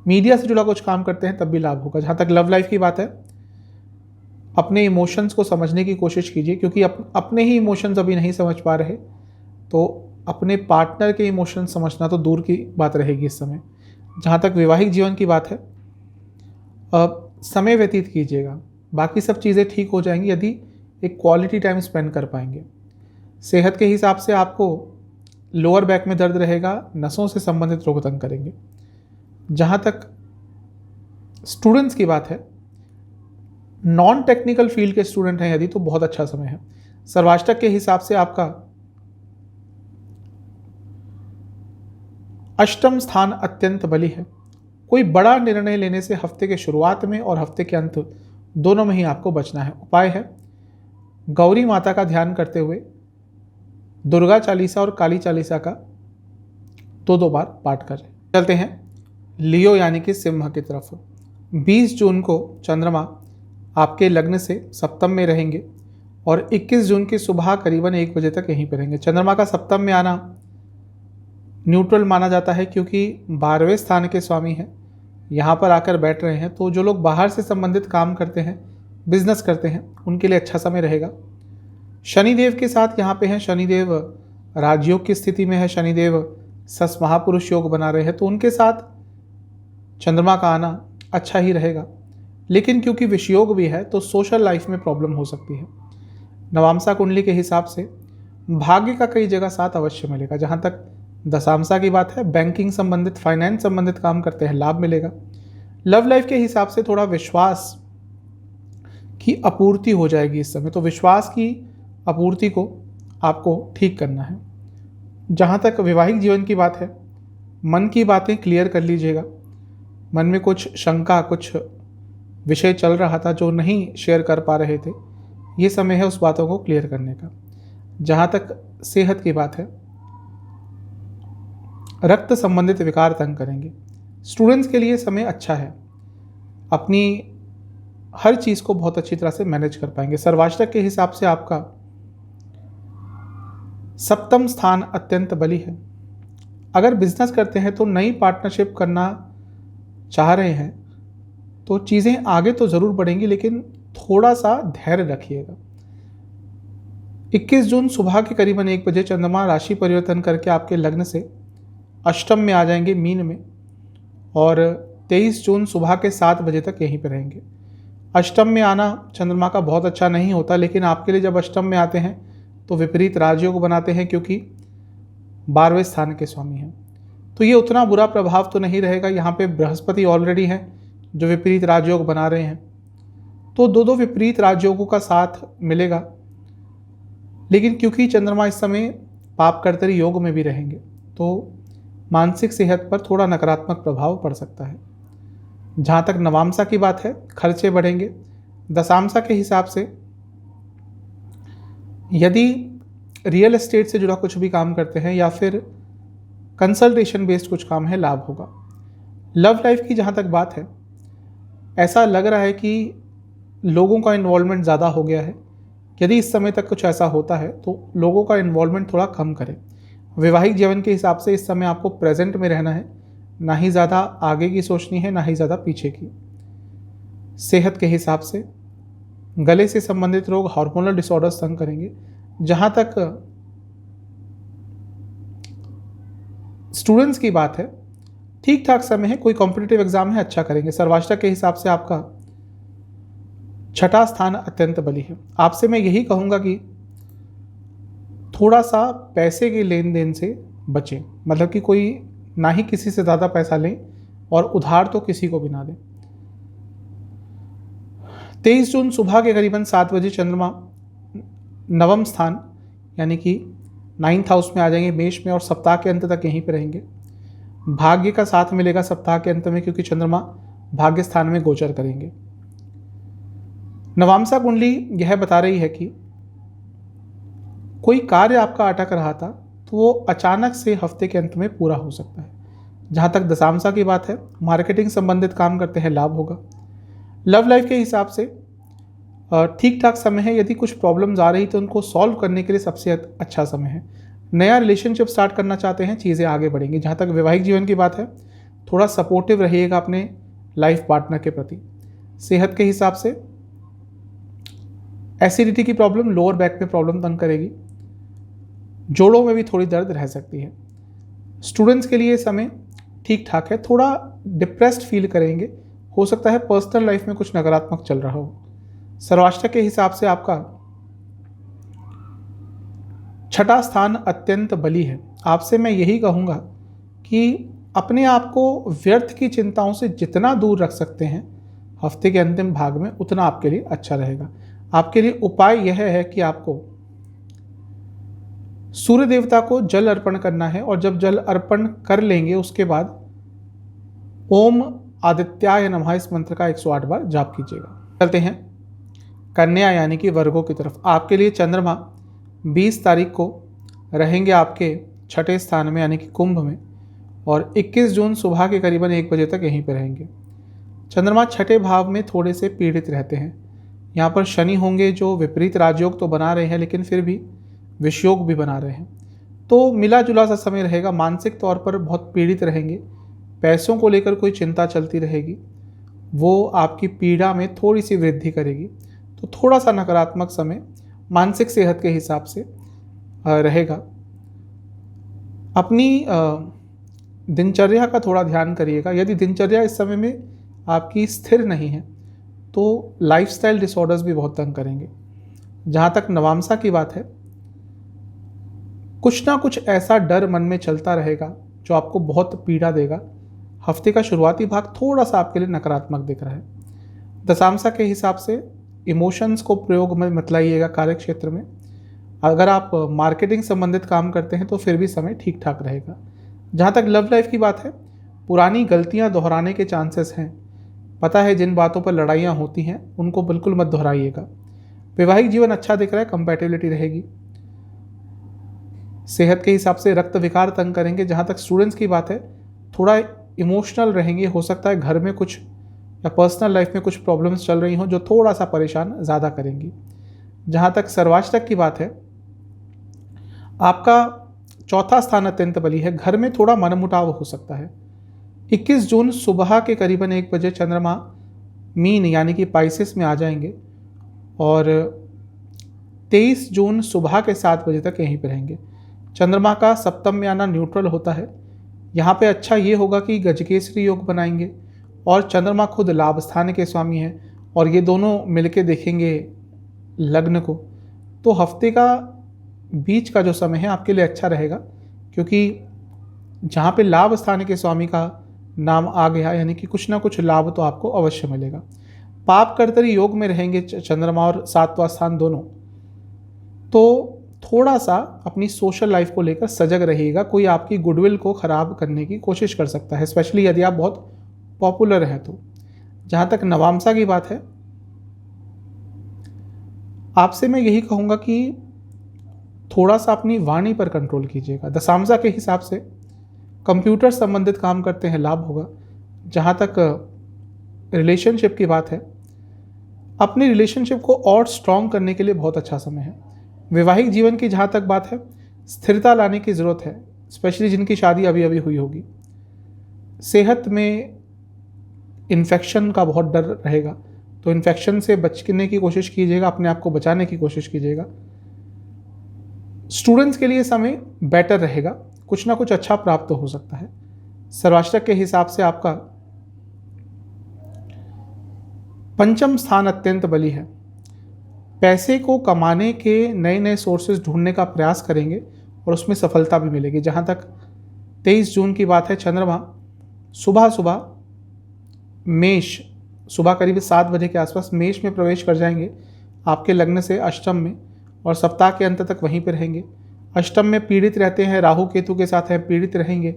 मीडिया से जुड़ा कुछ काम करते हैं तब भी लाभ होगा। जहाँ तक लव लाइफ की बात है, अपने इमोशंस को समझने की कोशिश कीजिए क्योंकि अपने ही इमोशंस अभी नहीं समझ पा रहे, तो अपने पार्टनर के इमोशंस समझना तो दूर की बात रहेगी इस समय। जहाँ तक वैवाहिक जीवन की बात है, समय व्यतीत कीजिएगा, बाकी सब चीज़ें ठीक हो जाएंगी यदि एक क्वालिटी टाइम स्पेंड कर पाएंगे। सेहत के हिसाब से आपको लोअर बैक में दर्द रहेगा, नसों से संबंधित रोग तंग करेंगे। जहाँ तक स्टूडेंट्स की बात है, नॉन टेक्निकल फील्ड के स्टूडेंट हैं यदि, तो बहुत अच्छा समय है। सर्वाष्टक के हिसाब से आपका अष्टम स्थान अत्यंत बली है। कोई बड़ा निर्णय लेने से हफ्ते के शुरुआत में और हफ्ते के अंत दोनों में ही आपको बचना है। उपाय है गौरी माता का ध्यान करते हुए दुर्गा चालीसा और काली चालीसा का 2-2 बार पाठ करें। चलते हैं लियो यानी कि सिंह की तरफ। 20 जून को चंद्रमा आपके लग्न से सप्तम में रहेंगे और 21 जून की सुबह करीबन 1 बजे तक यहीं पर रहेंगे। चंद्रमा का सप्तम में आना न्यूट्रल माना जाता है क्योंकि 12वें स्थान के स्वामी हैं, यहाँ पर आकर बैठ रहे हैं। तो जो लोग बाहर से संबंधित काम करते हैं, बिजनेस करते हैं, उनके लिए अच्छा समय रहेगा। शनिदेव के साथ यहाँ पे हैं, शनिदेव राजयोग की स्थिति में है, शनिदेव सस महापुरुष योग बना रहे हैं, तो उनके साथ चंद्रमा का आना अच्छा ही रहेगा। लेकिन क्योंकि विषयोग भी है तो सोशल लाइफ में प्रॉब्लम हो सकती है। नवामसा कुंडली के हिसाब से भाग्य का कई जगह साथ अवश्य मिलेगा। जहाँ तक दशामसा की बात है, बैंकिंग संबंधित, फाइनेंस संबंधित काम करते हैं, लाभ मिलेगा। लव लाइफ के हिसाब से थोड़ा विश्वास की आपूर्ति हो जाएगी इस समय, तो विश्वास की आपूर्ति को आपको ठीक करना है। जहाँ तक वैवाहिक जीवन की बात है, मन की बातें क्लियर कर लीजिएगा। मन में कुछ शंका, कुछ विषय चल रहा था जो नहीं शेयर कर पा रहे थे, ये समय है उस बातों को क्लियर करने का। जहाँ तक सेहत की बात है, रक्त संबंधित विकार तंग करेंगे। स्टूडेंट्स के लिए समय अच्छा है, अपनी हर चीज़ को बहुत अच्छी तरह से मैनेज कर पाएंगे। सर्वाष्टक के हिसाब से आपका सप्तम स्थान अत्यंत बली है। अगर बिजनेस करते हैं तो नई पार्टनरशिप करना चाह रहे हैं तो चीज़ें आगे तो ज़रूर बढ़ेंगी, लेकिन थोड़ा सा धैर्य रखिएगा। 21 जून सुबह के करीबन 1 बजे चंद्रमा राशि परिवर्तन करके आपके लग्न से अष्टम में आ जाएंगे, मीन में, और 23 जून सुबह के 7 बजे तक यहीं पर रहेंगे। अष्टम में आना चंद्रमा का बहुत अच्छा नहीं होता, लेकिन आपके लिए जब अष्टम में आते हैं तो विपरीत राजयोग बनाते हैं, क्योंकि 12वें स्थान के स्वामी हैं। तो ये उतना बुरा प्रभाव तो नहीं रहेगा। यहाँ पे बृहस्पति ऑलरेडी हैं जो विपरीत राजयोग बना रहे हैं, तो दो विपरीत राजयोगों का साथ मिलेगा। लेकिन क्योंकि चंद्रमा इस समय पाप कर्तरी योग में भी रहेंगे, तो मानसिक सेहत पर थोड़ा नकारात्मक प्रभाव पड़ सकता है। जहाँ तक नवामसा की बात है, खर्चे बढ़ेंगे। दशामसा के हिसाब से यदि रियल एस्टेट से जुड़ा कुछ भी काम करते हैं या फिर कंसल्टेशन बेस्ड कुछ काम है, लाभ होगा। लव लाइफ की जहाँ तक बात है, ऐसा लग रहा है कि लोगों का इन्वॉल्वमेंट ज़्यादा हो गया है। यदि इस समय तक कुछ ऐसा होता है तो लोगों का इन्वॉल्वमेंट थोड़ा कम करें। वैवाहिक जीवन के हिसाब से इस समय आपको प्रेजेंट में रहना है, ना ही ज़्यादा आगे की सोचनी है, ना ही ज़्यादा पीछे की। सेहत के हिसाब से गले से संबंधित रोग, हार्मोनल डिसऑर्डर्स तंग करेंगे। जहाँ तक स्टूडेंट्स की बात है, ठीक ठाक समय है। कोई कॉम्पिटिटिव एग्जाम है, अच्छा करेंगे। सर्वाष्टक के हिसाब से आपका 6ठा स्थान अत्यंत बली है। आपसे मैं यही कहूँगा कि थोड़ा सा पैसे के लेन देन से बचें, मतलब कि कोई ना ही किसी से ज़्यादा पैसा लें और उधार तो किसी को भी ना दें। 23 जून सुबह के करीबन 7 बजे चंद्रमा नवम स्थान यानी कि 9th हाउस में आ जाएंगे, मेष में, और सप्ताह के अंत तक यहीं पर रहेंगे। भाग्य का साथ मिलेगा सप्ताह के अंत में, क्योंकि चंद्रमा भाग्य स्थान में गोचर करेंगे। नवामसा कुंडली यह बता रही है कि कोई कार्य आपका अटक रहा था तो वो अचानक से हफ्ते के अंत में पूरा हो सकता है। जहाँ तक दशामसा की बात है, मार्केटिंग संबंधित काम करते हैं, लाभ होगा। लव लाइफ के हिसाब से ठीक ठाक समय है। यदि कुछ प्रॉब्लम्स आ रही तो उनको सॉल्व करने के लिए सबसे अच्छा समय है। नया रिलेशनशिप स्टार्ट करना चाहते हैं, चीज़ें आगे बढ़ेंगी। जहाँ तक वैवाहिक जीवन की बात है, थोड़ा सपोर्टिव रहिएगा अपने लाइफ पार्टनर के प्रति। सेहत के हिसाब से एसिडिटी की प्रॉब्लम, लोअर बैक में प्रॉब्लम तंग करेगी। जोड़ों में भी थोड़ी दर्द रह सकती है। स्टूडेंट्स के लिए समय ठीक ठाक है। थोड़ा डिप्रेस्ड फील करेंगे, हो सकता है पर्सनल लाइफ में कुछ नकारात्मक चल रहा हो। सर्वाष्टक के हिसाब से आपका 6ठा स्थान अत्यंत बली है। आपसे मैं यही कहूँगा कि अपने आप को व्यर्थ की चिंताओं से जितना दूर रख सकते हैं हफ्ते के अंतिम भाग में, उतना आपके लिए अच्छा रहेगा। आपके लिए उपाय यह है कि आपको सूर्य देवता को जल अर्पण करना है, और जब जल अर्पण कर लेंगे उसके बाद ओम आदित्याय नमः इस मंत्र का 108 बार जाप कीजिएगा। चलते हैं कन्या यानी कि वर्गों की तरफ। आपके लिए चंद्रमा 20 तारीख को रहेंगे आपके 6ठे स्थान में यानी कि कुंभ में, और 21 जून सुबह के करीबन 1 बजे तक यहीं पर रहेंगे। चंद्रमा 6ठे भाव में थोड़े से पीड़ित रहते हैं। यहाँ पर शनि होंगे जो विपरीत राजयोग तो बना रहे हैं, लेकिन फिर भी विषयोग भी बना रहे हैं। तो मिला जुला सा समय रहेगा। मानसिक तौर पर बहुत पीड़ित रहेंगे। पैसों को लेकर कोई चिंता चलती रहेगी, वो आपकी पीड़ा में थोड़ी सी वृद्धि करेगी। तो थोड़ा सा नकारात्मक समय मानसिक सेहत के हिसाब से रहेगा। अपनी दिनचर्या का थोड़ा ध्यान करिएगा। यदि दिनचर्या इस समय में आपकी स्थिर नहीं है तो लाइफस्टाइल डिसऑर्डर्स भी बहुत तंग करेंगे। जहाँ तक नवामसा की बात है, कुछ ना कुछ ऐसा डर मन में चलता रहेगा जो आपको बहुत पीड़ा देगा। हफ्ते का शुरुआती भाग थोड़ा सा आपके लिए नकारात्मक दिख रहा है। दशामसा के हिसाब से इमोशंस को प्रयोग में मत लाइएगा कार्य क्षेत्र में। अगर आप मार्केटिंग संबंधित काम करते हैं तो फिर भी समय ठीक ठाक रहेगा। जहाँ तक लव लाइफ की बात है, पुरानी गलतियाँ दोहराने के चांसेस हैं। पता है जिन बातों पर लड़ाइयाँ होती हैं उनको बिल्कुल मत दोहराइएगा। वैवाहिक जीवन अच्छा दिख रहा है, कंपैटिबिलिटी रहेगी। सेहत के हिसाब से रक्त विकार तंग करेंगे। जहाँ तक स्टूडेंट्स की बात है, थोड़ा इमोशनल रहेंगे। हो सकता है घर में कुछ या पर्सनल लाइफ में कुछ प्रॉब्लम्स चल रही हों जो थोड़ा सा परेशान ज़्यादा करेंगी। जहाँ तक सर्वाष्टक की बात है, आपका 4ठा स्थान अत्यंत बली है। घर में थोड़ा मनमुटाव हो सकता है। 21 जून सुबह के करीबन 1 बजे चंद्रमा मीन यानी कि पाइसेस में आ जाएंगे, और 23 जून सुबह के 7 बजे तक यहीं पर रहेंगे। चंद्रमा का सप्तम में आना न्यूट्रल होता है। यहाँ पे अच्छा ये होगा कि गजकेसरी योग बनाएंगे, और चंद्रमा खुद लाभ स्थान के स्वामी हैं और ये दोनों मिलके देखेंगे लग्न को, तो हफ्ते का बीच का जो समय है आपके लिए अच्छा रहेगा, क्योंकि जहाँ पे लाभ स्थान के स्वामी का नाम आ गया यानी कि कुछ ना कुछ लाभ तो आपको अवश्य मिलेगा। पाप कर्तरी योग में रहेंगे चंद्रमा और सातवां स्थान दोनों, तो थोड़ा सा अपनी सोशल लाइफ को लेकर सजग रहिएगा। कोई आपकी गुडविल को ख़राब करने की कोशिश कर सकता है, स्पेशली यदि आप बहुत पॉपुलर हैं तो। जहाँ तक नवामसा की बात है, आपसे मैं यही कहूँगा कि थोड़ा सा अपनी वाणी पर कंट्रोल कीजिएगा। दशामसा के हिसाब से कंप्यूटर संबंधित काम करते हैं, लाभ होगा। जहाँ तक रिलेशनशिप की बात है, अपनी रिलेशनशिप को और स्ट्रॉन्ग करने के लिए बहुत अच्छा समय है। वैवाहिक जीवन की जहाँ तक बात है, स्थिरता लाने की ज़रूरत है, स्पेशली जिनकी शादी अभी अभी हुई होगी। सेहत में इन्फेक्शन का बहुत डर रहेगा, तो इन्फेक्शन से बचने की कोशिश कीजिएगा, अपने आप को बचाने की कोशिश कीजिएगा। स्टूडेंट्स के लिए समय बेटर रहेगा, कुछ ना कुछ अच्छा प्राप्त हो सकता है। सर्वाष्टक के हिसाब से आपका पंचम स्थान अत्यंत बली है। पैसे को कमाने के नए नए सोर्सेज ढूंढने का प्रयास करेंगे और उसमें सफलता भी मिलेगी। जहाँ तक 23 जून की बात है, चंद्रमा सुबह सुबह मेष, सुबह करीब 7 बजे के आसपास मेष में प्रवेश कर जाएंगे आपके लग्न से अष्टम में, और सप्ताह के अंत तक वहीं पर रहेंगे। अष्टम में पीड़ित रहते हैं, राहु केतु के साथ हैं, पीड़ित रहेंगे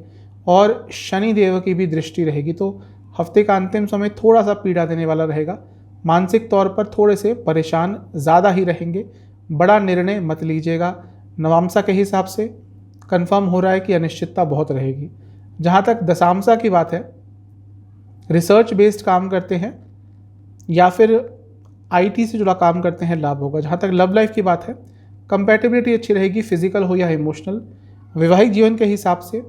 और शनि देव की भी दृष्टि रहेगी, तो हफ्ते का अंतिम समय थोड़ा सा पीड़ा देने वाला रहेगा। मानसिक तौर पर थोड़े से परेशान ज़्यादा ही रहेंगे, बड़ा निर्णय मत लीजिएगा। नवामसा के हिसाब से कंफर्म हो रहा है कि अनिश्चितता बहुत रहेगी। जहाँ तक दशामसा की बात है, रिसर्च बेस्ड काम करते हैं या फिर आईटी से जुड़ा काम करते हैं, लाभ होगा। जहाँ तक लव लाइफ की बात है, कंपैटिबिलिटी अच्छी रहेगी, फिजिकल हो या इमोशनल। वैवाहिक जीवन के हिसाब से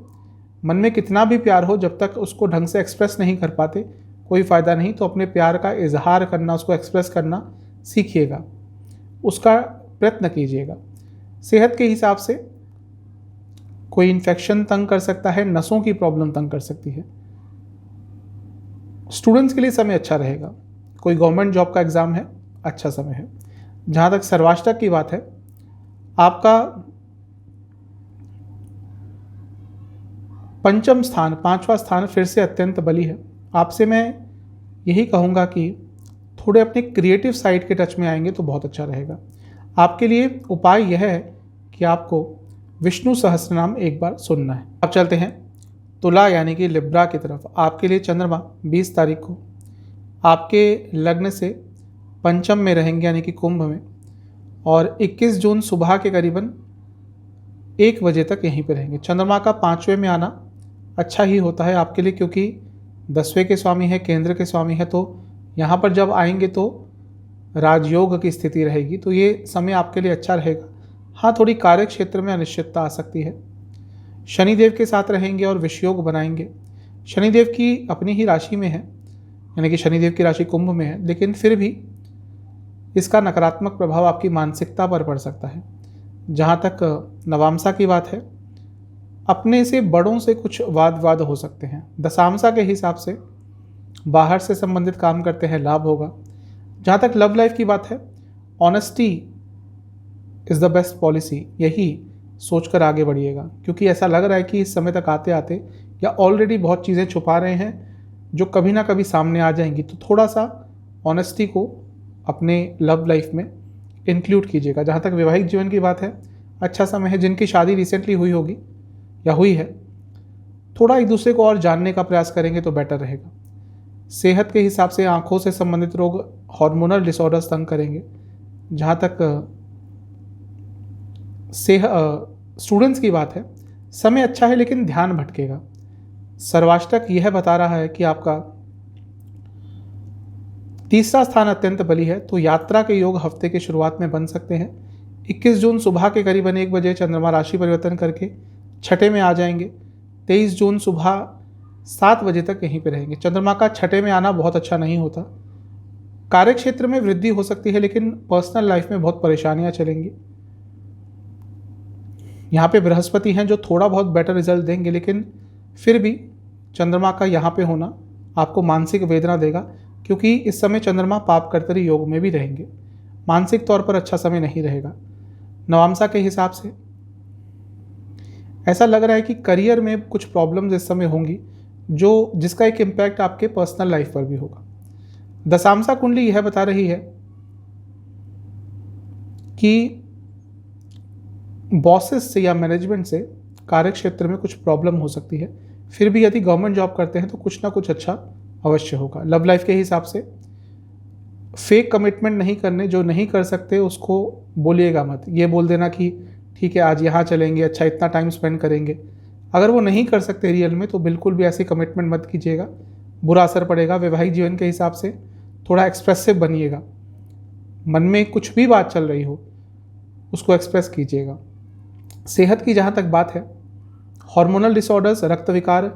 मन में कितना भी प्यार हो, जब तक उसको ढंग से एक्सप्रेस नहीं कर पाते कोई फ़ायदा नहीं, तो अपने प्यार का इजहार करना, उसको एक्सप्रेस करना सीखिएगा, उसका प्रयत्न कीजिएगा। सेहत के हिसाब से कोई इन्फेक्शन तंग कर सकता है, नसों की प्रॉब्लम तंग कर सकती है। स्टूडेंट्स के लिए समय अच्छा रहेगा, कोई गवर्नमेंट जॉब का एग्ज़ाम है, अच्छा समय है। जहाँ तक सर्वाष्टक की बात है, आपका पंचम स्थान, 5वां स्थान फिर से अत्यंत बली है। आपसे मैं यही कहूँगा कि थोड़े अपने क्रिएटिव साइड के टच में आएंगे तो बहुत अच्छा रहेगा। आपके लिए उपाय यह है कि आपको विष्णु सहस्त्रनाम एक बार सुनना है। अब चलते हैं तुला यानी कि लिब्रा की तरफ। आपके लिए चंद्रमा 20 तारीख को आपके लग्न से पंचम में रहेंगे यानी कि कुंभ में, और 21 जून सुबह के करीबन 1 बजे तक यहीं पर रहेंगे। चंद्रमा का 5वें में आना अच्छा ही होता है आपके लिए, क्योंकि 10वें के स्वामी है, केंद्र के स्वामी है, तो यहाँ पर जब आएंगे तो राजयोग की स्थिति रहेगी, तो ये समय आपके लिए अच्छा रहेगा। हाँ, थोड़ी कार्य क्षेत्र में अनिश्चितता आ सकती है। शनिदेव के साथ रहेंगे और विषयोग बनाएंगे। शनिदेव की अपनी ही राशि में है, यानी कि शनिदेव की राशि कुंभ में है, लेकिन फिर भी इसका नकारात्मक प्रभाव आपकी मानसिकता पर पड़ सकता है। जहाँ तक नवामसा की बात है, अपने से बड़ों से कुछ वाद विवाद हो सकते हैं। दशामसा के हिसाब से बाहर से संबंधित काम करते हैं, लाभ होगा। जहाँ तक लव लाइफ की बात है, honesty is the best policy, यही सोचकर आगे बढ़िएगा, क्योंकि ऐसा लग रहा है कि इस समय तक आते आते या ऑलरेडी बहुत चीज़ें छुपा रहे हैं जो कभी ना कभी सामने आ जाएंगी। तो थोड़ा सा ऑनेस्टी को अपने लव लाइफ में इंक्लूड कीजिएगा। जहाँ तक वैवाहिक जीवन की बात है, अच्छा समय है। जिनकी शादी रिसेंटली हुई होगी या हुई है, थोड़ा एक दूसरे को और जानने का प्रयास करेंगे तो बेटर रहेगा। सेहत के हिसाब से आँखों से संबंधित रोग, हार्मोनल डिसऑर्डर्स तंग करेंगे। जहाँ तक स्टूडेंट्स की बात है, समय अच्छा है लेकिन ध्यान भटकेगा। सर्वाष्टक यह बता रहा है कि आपका 3रा स्थान अत्यंत बली है, तो यात्रा के योग हफ्ते के शुरुआत में बन सकते हैं। 21 जून सुबह के करीबन 1 बजे चंद्रमा राशि परिवर्तन करके छठे में आ जाएंगे। 23 जून सुबह 7 बजे तक यहीं पे रहेंगे। चंद्रमा का छठे में आना बहुत अच्छा नहीं होता। कार्य क्षेत्र में वृद्धि हो सकती है, लेकिन पर्सनल लाइफ में बहुत परेशानियां चलेंगी। यहाँ पे बृहस्पति हैं जो थोड़ा बहुत बेटर रिजल्ट देंगे, लेकिन फिर भी चंद्रमा का यहाँ पे होना आपको मानसिक वेदना देगा, क्योंकि इस समय चंद्रमा पाप कर्तरी योग में भी रहेंगे। मानसिक तौर पर अच्छा समय नहीं रहेगा। नवांशा के हिसाब से ऐसा लग रहा है कि करियर में कुछ प्रॉब्लम्स इस समय होंगी, जो जिसका एक इम्पैक्ट आपके पर्सनल लाइफ पर भी होगा। दशांशा कुंडली यह बता रही है कि बॉसेस से या मैनेजमेंट से कार्य क्षेत्र में कुछ प्रॉब्लम हो सकती है। फिर भी यदि गवर्नमेंट जॉब करते हैं तो कुछ ना कुछ अच्छा अवश्य होगा। लव लाइफ के हिसाब से फेक कमिटमेंट नहीं करने, जो नहीं कर सकते उसको बोलिएगा मत। ये बोल देना कि ठीक है आज यहाँ चलेंगे, अच्छा इतना टाइम स्पेंड करेंगे। अगर वो नहीं कर सकते रियल में तो बिल्कुल भी ऐसी कमिटमेंट मत कीजिएगा, बुरा असर पड़ेगा। वैवाहिक जीवन के हिसाब से थोड़ा एक्सप्रेसिव बनिएगा। मन में कुछ भी बात चल रही हो उसको एक्सप्रेस कीजिएगा। सेहत की जहाँ तक बात है, हार्मोनल डिसऑर्डर्स, रक्त विकार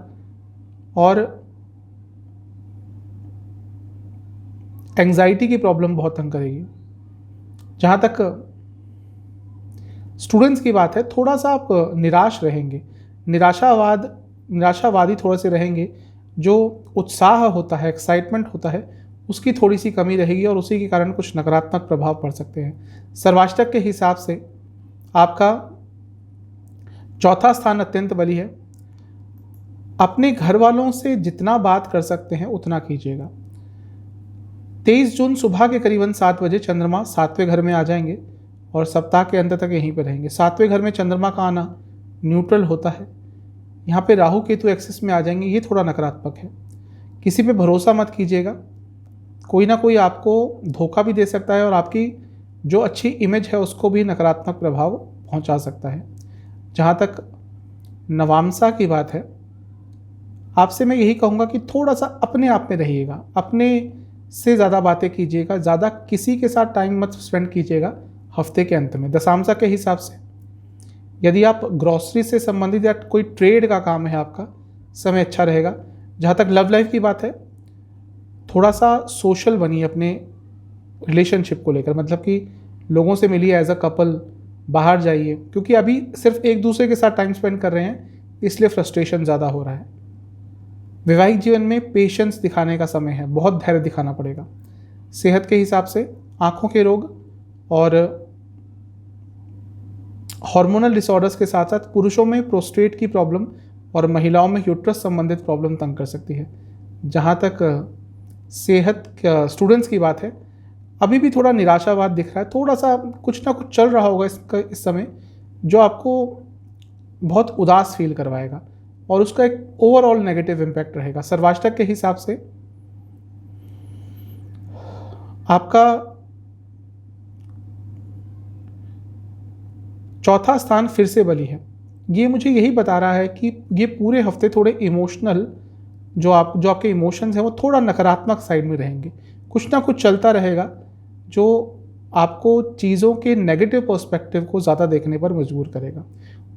और एंजाइटी की प्रॉब्लम बहुत तंग करेगी। जहाँ तक स्टूडेंट्स की बात है, थोड़ा सा आप निराश रहेंगे, निराशावादी थोड़े से रहेंगे। जो उत्साह होता है, एक्साइटमेंट होता है, उसकी थोड़ी सी कमी रहेगी और उसी के कारण कुछ नकारात्मक प्रभाव पड़ सकते हैं। सर्वाष्टक के हिसाब से आपका चौथा स्थान अत्यंत बली है। अपने घर वालों से जितना बात कर सकते हैं उतना कीजिएगा। 23 जून सुबह के करीबन 7 बजे चंद्रमा 7वें घर में आ जाएंगे और सप्ताह के अंत तक यहीं पर रहेंगे। 7वें घर में चंद्रमा का आना न्यूट्रल होता है। यहाँ पे राहु केतु एक्सिस में आ जाएंगे, ये थोड़ा नकारात्मक है। किसी पे भरोसा मत कीजिएगा, कोई ना कोई आपको धोखा भी दे सकता है और आपकी जो अच्छी इमेज है उसको भी नकारात्मक प्रभाव पहुँचा सकता है। जहाँ तक नवांशा की बात है, आपसे मैं यही कहूँगा कि थोड़ा सा अपने आप में रहिएगा, अपने से ज़्यादा बातें कीजिएगा, ज़्यादा किसी के साथ टाइम मत स्पेंड कीजिएगा हफ्ते के अंत में। दशांशा के हिसाब से यदि आप ग्रॉसरी से संबंधित या कोई ट्रेड का काम है आपका, समय अच्छा रहेगा। जहाँ तक लव लाइफ की बात है, थोड़ा सा सोशल बनिए अपने रिलेशनशिप को लेकर, मतलब कि लोगों से मिलिए एज अ कपल, बाहर जाइए, क्योंकि अभी सिर्फ एक दूसरे के साथ टाइम स्पेंड कर रहे हैं इसलिए फ्रस्ट्रेशन ज़्यादा हो रहा है। वैवाहिक जीवन में पेशेंस दिखाने का समय है, बहुत धैर्य दिखाना पड़ेगा। सेहत के हिसाब से आँखों के रोग और हार्मोनल डिसऑर्डर्स के साथ साथ पुरुषों में प्रोस्टेट की प्रॉब्लम और महिलाओं में यूट्रस संबंधित प्रॉब्लम तंग कर सकती है। जहाँ तक सेहत स्टूडेंट्स की बात है, अभी भी थोड़ा निराशावाद दिख रहा है, थोड़ा सा कुछ ना कुछ चल रहा होगा इस समय जो आपको बहुत उदास फील करवाएगा और उसका एक ओवरऑल नेगेटिव इम्पैक्ट रहेगा। सर्वाष्टक के हिसाब से आपका चौथा स्थान फिर से बली है। ये मुझे यही बता रहा है कि ये पूरे हफ्ते थोड़े इमोशनल, जो आपके इमोशंस हैं वो थोड़ा नकारात्मक साइड में रहेंगे। कुछ ना कुछ चलता रहेगा जो आपको चीज़ों के नेगेटिव पर्सपेक्टिव को ज़्यादा देखने पर मजबूर करेगा।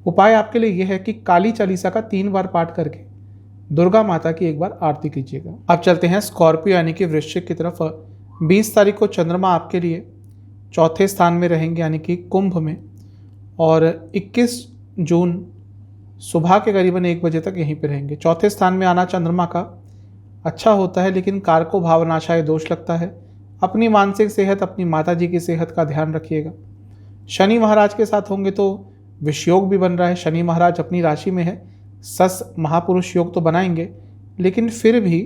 उपाय आपके लिए यह है कि काली चालीसा का 3 बार पाठ करके दुर्गा माता की 1 बार आरती कीजिएगा। अब चलते हैं स्कॉर्पियो यानी कि वृश्चिक की तरफ। 20 तारीख को चंद्रमा आपके लिए चौथे स्थान में रहेंगे यानी कि कुंभ में, और 21 जून सुबह के करीबन 1 बजे तक यहीं पे रहेंगे। चौथे स्थान में आना चंद्रमा का अच्छा होता है, लेकिन कारको भावनाशाय दोष लगता है। अपनी मानसिक सेहत, अपनी माता जी की सेहत का ध्यान रखिएगा। शनि महाराज के साथ होंगे तो विषयोग भी बन रहा है। शनि महाराज अपनी राशि में है, सस महापुरुष योग तो बनाएंगे, लेकिन फिर भी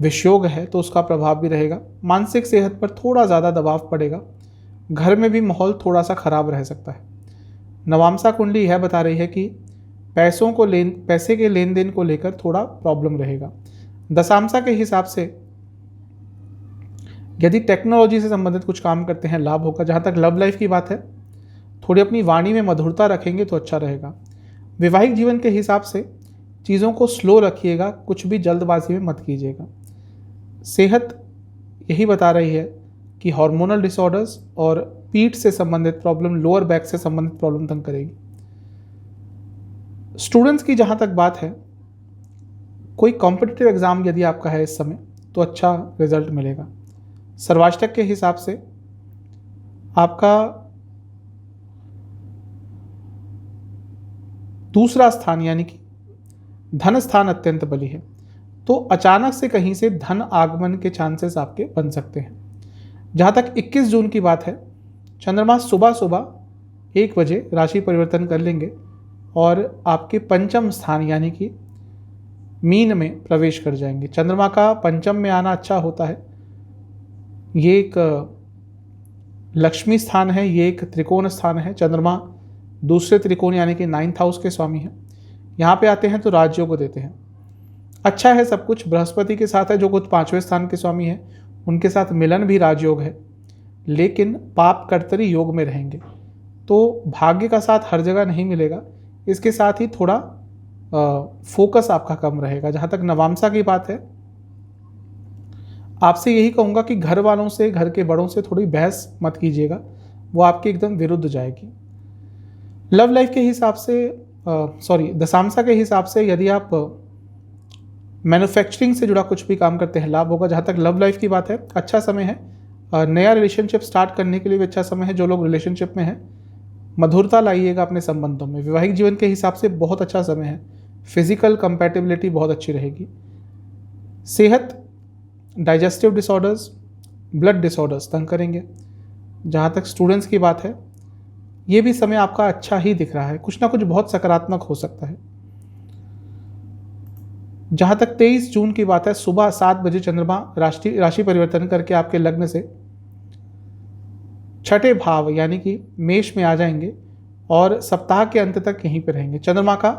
विषयोग है तो उसका प्रभाव भी रहेगा। मानसिक सेहत पर थोड़ा ज़्यादा दबाव पड़ेगा। घर में भी माहौल थोड़ा सा खराब रह सकता है। नवांशा कुंडली यह बता रही है कि पैसे के लेन देन को लेकर थोड़ा प्रॉब्लम रहेगा। दशांशा के हिसाब से यदि टेक्नोलॉजी से संबंधित कुछ काम करते हैं लाभ होगा। जहाँ तक लव लाइफ की बात है, थोड़ी अपनी वाणी में मधुरता रखेंगे तो अच्छा रहेगा। वैवाहिक जीवन के हिसाब से चीज़ों को स्लो रखिएगा, कुछ भी जल्दबाजी में मत कीजिएगा। सेहत यही बता रही है कि हार्मोनल डिसऑर्डर्स और पीठ से संबंधित प्रॉब्लम, लोअर बैक से संबंधित प्रॉब्लम तंग करेगी। स्टूडेंट्स की जहाँ तक बात है, कोई कॉम्पिटिटिव एग्ज़ाम यदि आपका है इस समय तो अच्छा रिजल्ट मिलेगा। सर्वाष्टक के हिसाब से आपका दूसरा स्थान यानी कि धन स्थान अत्यंत बली है, तो अचानक से कहीं से धन आगमन के चांसेस आपके बन सकते हैं। जहाँ तक 21 जून की बात है, चंद्रमा सुबह सुबह 1 बजे राशि परिवर्तन कर लेंगे और आपके पंचम स्थान यानी कि मीन में प्रवेश कर जाएंगे। चंद्रमा का पंचम में आना अच्छा होता है। ये एक लक्ष्मी स्थान है, ये एक त्रिकोण स्थान है। चंद्रमा दूसरे त्रिकोण यानी कि 9th हाउस के स्वामी हैं। यहाँ पे आते हैं तो राजयोग देते हैं। अच्छा है सब कुछ, बृहस्पति के साथ है जो खुद 5वें स्थान के स्वामी हैं, उनके साथ मिलन भी राजयोग है, लेकिन पाप कर्तरी योग में रहेंगे, तो भाग्य का साथ हर जगह नहीं मिलेगा। इसके साथ ही थोड़ा फोकस आपका कम रहेगा। जहाँ तक नवामसा की बात है, आपसे यही कहूँगा कि घर वालों से, घर के बड़ों से थोड़ी बहस मत कीजिएगा, वो आपके एकदम विरुद्ध जाएगी। लव लाइफ के हिसाब से दशांशा के हिसाब से यदि आप मैन्युफैक्चरिंग से जुड़ा कुछ भी काम करते हैं लाभ होगा। जहाँ तक लव लाइफ की बात है, अच्छा समय है। नया रिलेशनशिप स्टार्ट करने के लिए भी अच्छा समय है। जो लोग रिलेशनशिप में हैं, मधुरता लाइएगा अपने संबंधों में। वैवाहिक जीवन के हिसाब से बहुत अच्छा समय है। फिजिकल कंपैटिबिलिटी बहुत अच्छी रहेगी। सेहत, डाइजेस्टिव डिसऑर्डर्स, ब्लड डिसऑर्डर्स तंग करेंगे। जहाँ तक स्टूडेंट्स की बात है, ये भी समय आपका अच्छा ही दिख रहा है, कुछ ना कुछ बहुत सकारात्मक हो सकता है। जहाँ तक 23 जून की बात है, सुबह 7 बजे चंद्रमा राशि परिवर्तन करके आपके लग्न से छठे भाव यानी कि मेष में आ जाएंगे और सप्ताह के अंत तक यहीं पर रहेंगे। चंद्रमा का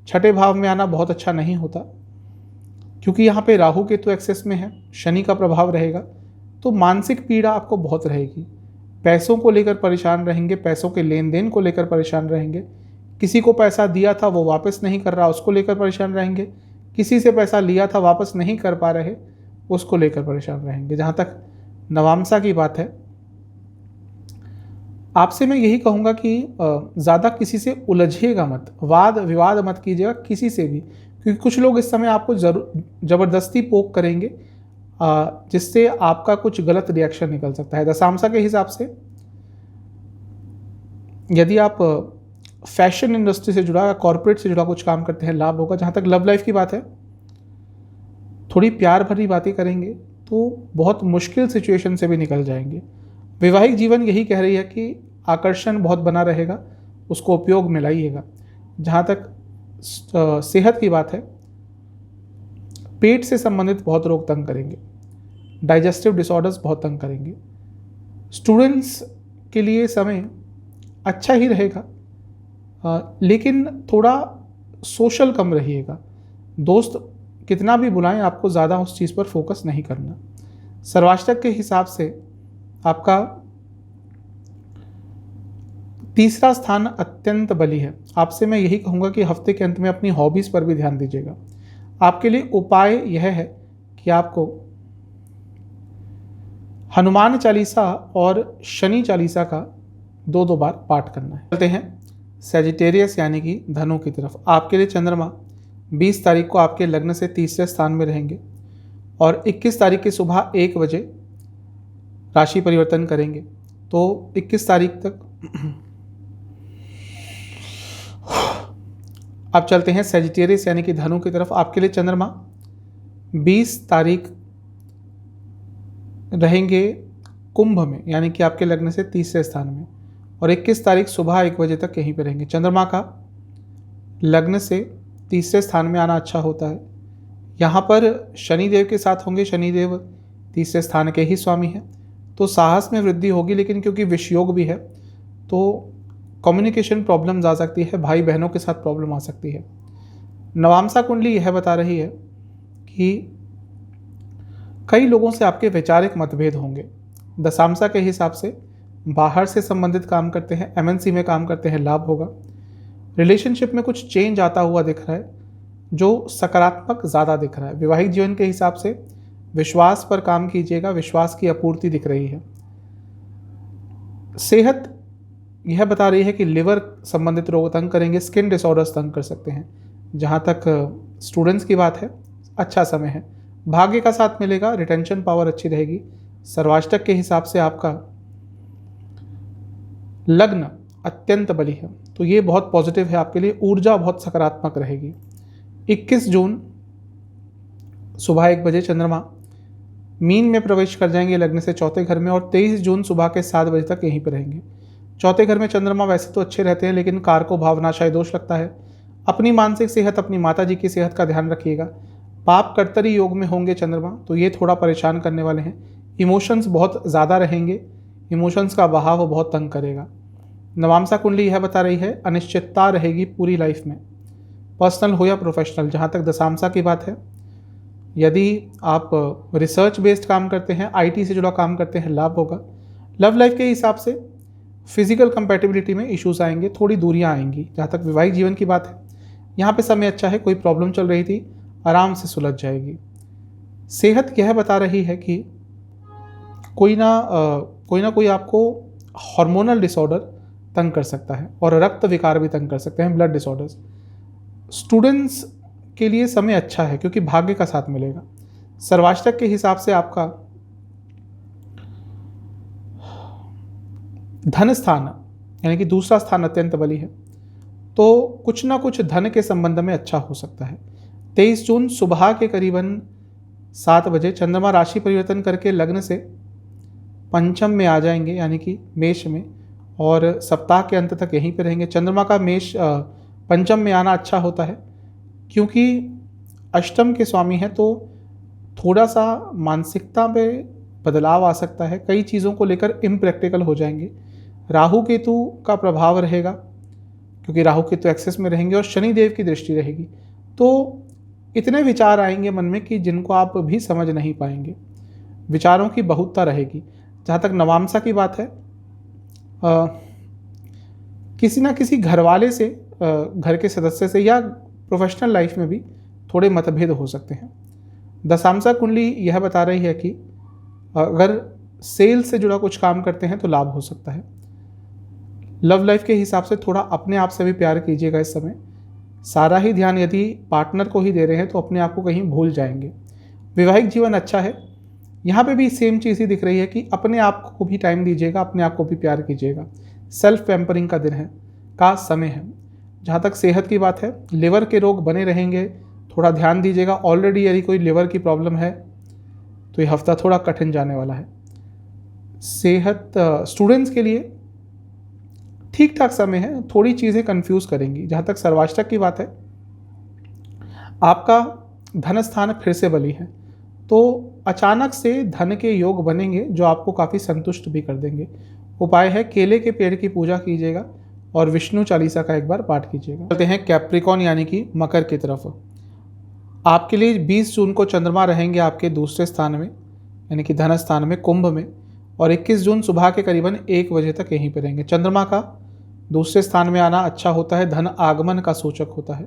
छठे भाव में आना बहुत अच्छा नहीं होता, क्योंकि यहाँ पे राहु केतु एक्सेस में है, शनि का प्रभाव रहेगा, तो मानसिक पीड़ा आपको बहुत रहेगी। पैसों को लेकर परेशान रहेंगे, पैसों के लेन देन को लेकर परेशान रहेंगे। किसी को पैसा दिया था वो वापस नहीं कर रहा, उसको लेकर परेशान रहेंगे। किसी से पैसा लिया था वापस नहीं कर पा रहे, उसको लेकर परेशान रहेंगे। जहाँ तक नवामसा की बात है, आपसे मैं यही कहूँगा कि ज़्यादा किसी से उलझिएगा मत, वाद विवाद मत कीजिएगा किसी से भी, क्योंकि कुछ लोग इस समय आपको ज़बरदस्ती पोक करेंगे, जिससे आपका कुछ गलत रिएक्शन निकल सकता है। दशांशा के हिसाब से यदि आप फैशन इंडस्ट्री से जुड़ा या कॉर्पोरेट से जुड़ा कुछ काम करते हैं, लाभ होगा। जहाँ तक लव लाइफ की बात है, थोड़ी प्यार भरी बातें करेंगे तो बहुत मुश्किल सिचुएशन से भी निकल जाएंगे। वैवाहिक जीवन यही कह रही है कि आकर्षण बहुत बना रहेगा, उसको उपयोग में लाइएगा। जहाँ तक सेहत की बात है, पेट से संबंधित बहुत रोग तंग करेंगे, डाइजेस्टिव डिसऑर्डर्स बहुत तंग करेंगे। स्टूडेंट्स के लिए समय अच्छा ही रहेगा, लेकिन थोड़ा सोशल कम रहिएगा। दोस्त कितना भी बुलाएं, आपको ज़्यादा उस चीज़ पर फोकस नहीं करना। सर्वाष्टक के हिसाब से आपका तीसरा स्थान अत्यंत बली है। आपसे मैं यही कहूँगा कि हफ्ते के अंत में अपनी हॉबीज़ पर भी ध्यान दीजिएगा। आपके लिए उपाय यह है कि आपको हनुमान चालीसा और शनि चालीसा का 2-2 बार पाठ करना है। चलते हैं सैजिटेरियस यानी कि धनु की तरफ। आपके लिए चंद्रमा 20 तारीख को आपके लग्न से तीसरे स्थान में रहेंगे और 21 तारीख की सुबह 1 बजे राशि परिवर्तन करेंगे। तो 21 तारीख तक अब चलते हैं सैजिटेरियस यानी कि धनु की तरफ। आपके लिए चंद्रमा 20 तारीख रहेंगे कुंभ में यानी कि आपके लग्न से तीसरे स्थान में, और 21 तारीख सुबह 1 बजे तक यहीं पर रहेंगे। चंद्रमा का लग्न से तीसरे स्थान में आना अच्छा होता है। यहाँ पर शनिदेव के साथ होंगे, शनिदेव तीसरे स्थान के ही स्वामी हैं, तो साहस में वृद्धि होगी, लेकिन क्योंकि विषयोग भी है तो कम्युनिकेशन प्रॉब्लम्स आ सकती है, भाई बहनों के साथ प्रॉब्लम आ सकती है। नवामसा कुंडली यह बता रही है कि कई लोगों से आपके वैचारिक मतभेद होंगे। दशांशा के हिसाब से बाहर से संबंधित काम करते हैं, एमएनसी में काम करते हैं, लाभ होगा। रिलेशनशिप में कुछ चेंज आता हुआ दिख रहा है जो सकारात्मक ज़्यादा दिख रहा है। वैवाहिक जीवन के हिसाब से विश्वास पर काम कीजिएगा, विश्वास की आपूर्ति दिख रही है। सेहत यह बता रही है कि लिवर संबंधित रोग तंग करेंगे, स्किन डिसऑर्डर्स तंग कर सकते हैं। जहाँ तक स्टूडेंट्स की बात है, अच्छा समय है, भाग्य का साथ मिलेगा, रिटेंशन पावर अच्छी रहेगी। सर्वाष्टक के हिसाब से आपका लग्न अत्यंत बली है, तो ये बहुत पॉजिटिव है आपके लिए, ऊर्जा बहुत सकारात्मक रहेगी। 21 जून सुबह 1 बजे चंद्रमा मीन में प्रवेश कर जाएंगे लग्न से चौथे घर में, और 23 जून सुबह के 7 बजे तक यहीं पर रहेंगे। चौथे घर में चंद्रमा वैसे तो अच्छे रहते हैं, लेकिन कारको भावनाशायी दोष लगता है। अपनी मानसिक सेहत, अपनी माता जी की सेहत का ध्यान रखिएगा। पाप कर्तरी योग में होंगे चंद्रमा, तो ये थोड़ा परेशान करने वाले हैं। इमोशंस बहुत ज़्यादा रहेंगे, इमोशंस का बहाव बहुत तंग करेगा। नवामसा कुंडली यह बता रही है अनिश्चितता रहेगी पूरी लाइफ में, पर्सनल हो या प्रोफेशनल। जहाँ तक दशांशा की बात है, यदि आप रिसर्च बेस्ड काम करते हैं, आईटी से जुड़ा काम करते हैं, लाभ होगा। लव लाइफ के हिसाब से फिजिकल कंपैटिबिलिटी में इश्यूज आएंगे, थोड़ी दूरियां आएंगी। जहाँ तक वैवाहिक जीवन की बात है, यहाँ पे समय अच्छा है, कोई प्रॉब्लम चल रही थी आराम से सुलझ जाएगी। सेहत यह बता रही है कि कोई ना कोई आपको हार्मोनल डिसऑर्डर तंग कर सकता है, और रक्त विकार भी तंग कर सकते हैं, ब्लड डिसऑर्डर्स। स्टूडेंट्स के लिए समय अच्छा है क्योंकि भाग्य का साथ मिलेगा। सर्वाष्टक के हिसाब से आपका धन स्थान यानी कि दूसरा स्थान अत्यंत बली है, तो कुछ ना कुछ धन के संबंध में अच्छा हो सकता है। 23 जून सुबह के करीबन 7 बजे चंद्रमा राशि परिवर्तन करके लग्न से पंचम में आ जाएंगे, यानी कि मेष में, और सप्ताह के अंत तक यहीं पे रहेंगे। चंद्रमा का मेष पंचम में आना अच्छा होता है क्योंकि अष्टम के स्वामी हैं, तो थोड़ा सा मानसिकता में बदलाव आ सकता है, कई चीज़ों को लेकर इम्प्रैक्टिकल हो जाएंगे। राहु केतु का प्रभाव रहेगा क्योंकि राहु केतु एक्सेस में रहेंगे, और शनि देव की दृष्टि रहेगी, तो इतने विचार आएंगे मन में कि जिनको आप भी समझ नहीं पाएंगे। विचारों की बहुतता रहेगी। जहाँ तक नवामसा की बात है, किसी ना किसी घर वाले से, घर के सदस्य से, या प्रोफेशनल लाइफ में भी थोड़े मतभेद हो सकते हैं। दशांशा कुंडली यह बता रही है कि अगर सेल से जुड़ा कुछ काम करते हैं तो लाभ हो सकता है। लव लाइफ के हिसाब से थोड़ा अपने आप से भी प्यार कीजिएगा इस समय। सारा ही ध्यान यदि पार्टनर को ही दे रहे हैं तो अपने आप को कहीं भूल जाएंगे। वैवाहिक जीवन अच्छा है, यहाँ पे भी सेम चीज़ ही दिख रही है कि अपने आप को भी टाइम दीजिएगा, अपने आप को भी प्यार कीजिएगा। सेल्फ पैम्परिंग का दिन है, का समय है। जहाँ तक सेहत की बात है, लिवर के रोग बने रहेंगे, थोड़ा ध्यान दीजिएगा। ऑलरेडी यदि कोई लिवर की प्रॉब्लम है तो ये हफ्ता थोड़ा कठिन जाने वाला है। सेहत स्टूडेंट्स के लिए ठीक ठाक समय है, थोड़ी चीज़ें कंफ्यूज करेंगी। जहाँ तक सर्वाष्टक की बात है, आपका धन स्थान फिर से बली है, तो अचानक से धन के योग बनेंगे जो आपको काफ़ी संतुष्ट भी कर देंगे। उपाय है केले के पेड़ की पूजा कीजिएगा और विष्णु चालीसा का एक बार पाठ कीजिएगा। चलते हैं कैप्रिकॉन यानी कि मकर की तरफ। आपके लिए 20 जून को चंद्रमा रहेंगे आपके दूसरे स्थान में यानी कि धन स्थान में, कुंभ में, और 21 जून सुबह के करीबन 1 बजे तक यहीं पर रहेंगे। चंद्रमा का दूसरे स्थान में आना अच्छा होता है, धन आगमन का सूचक होता है।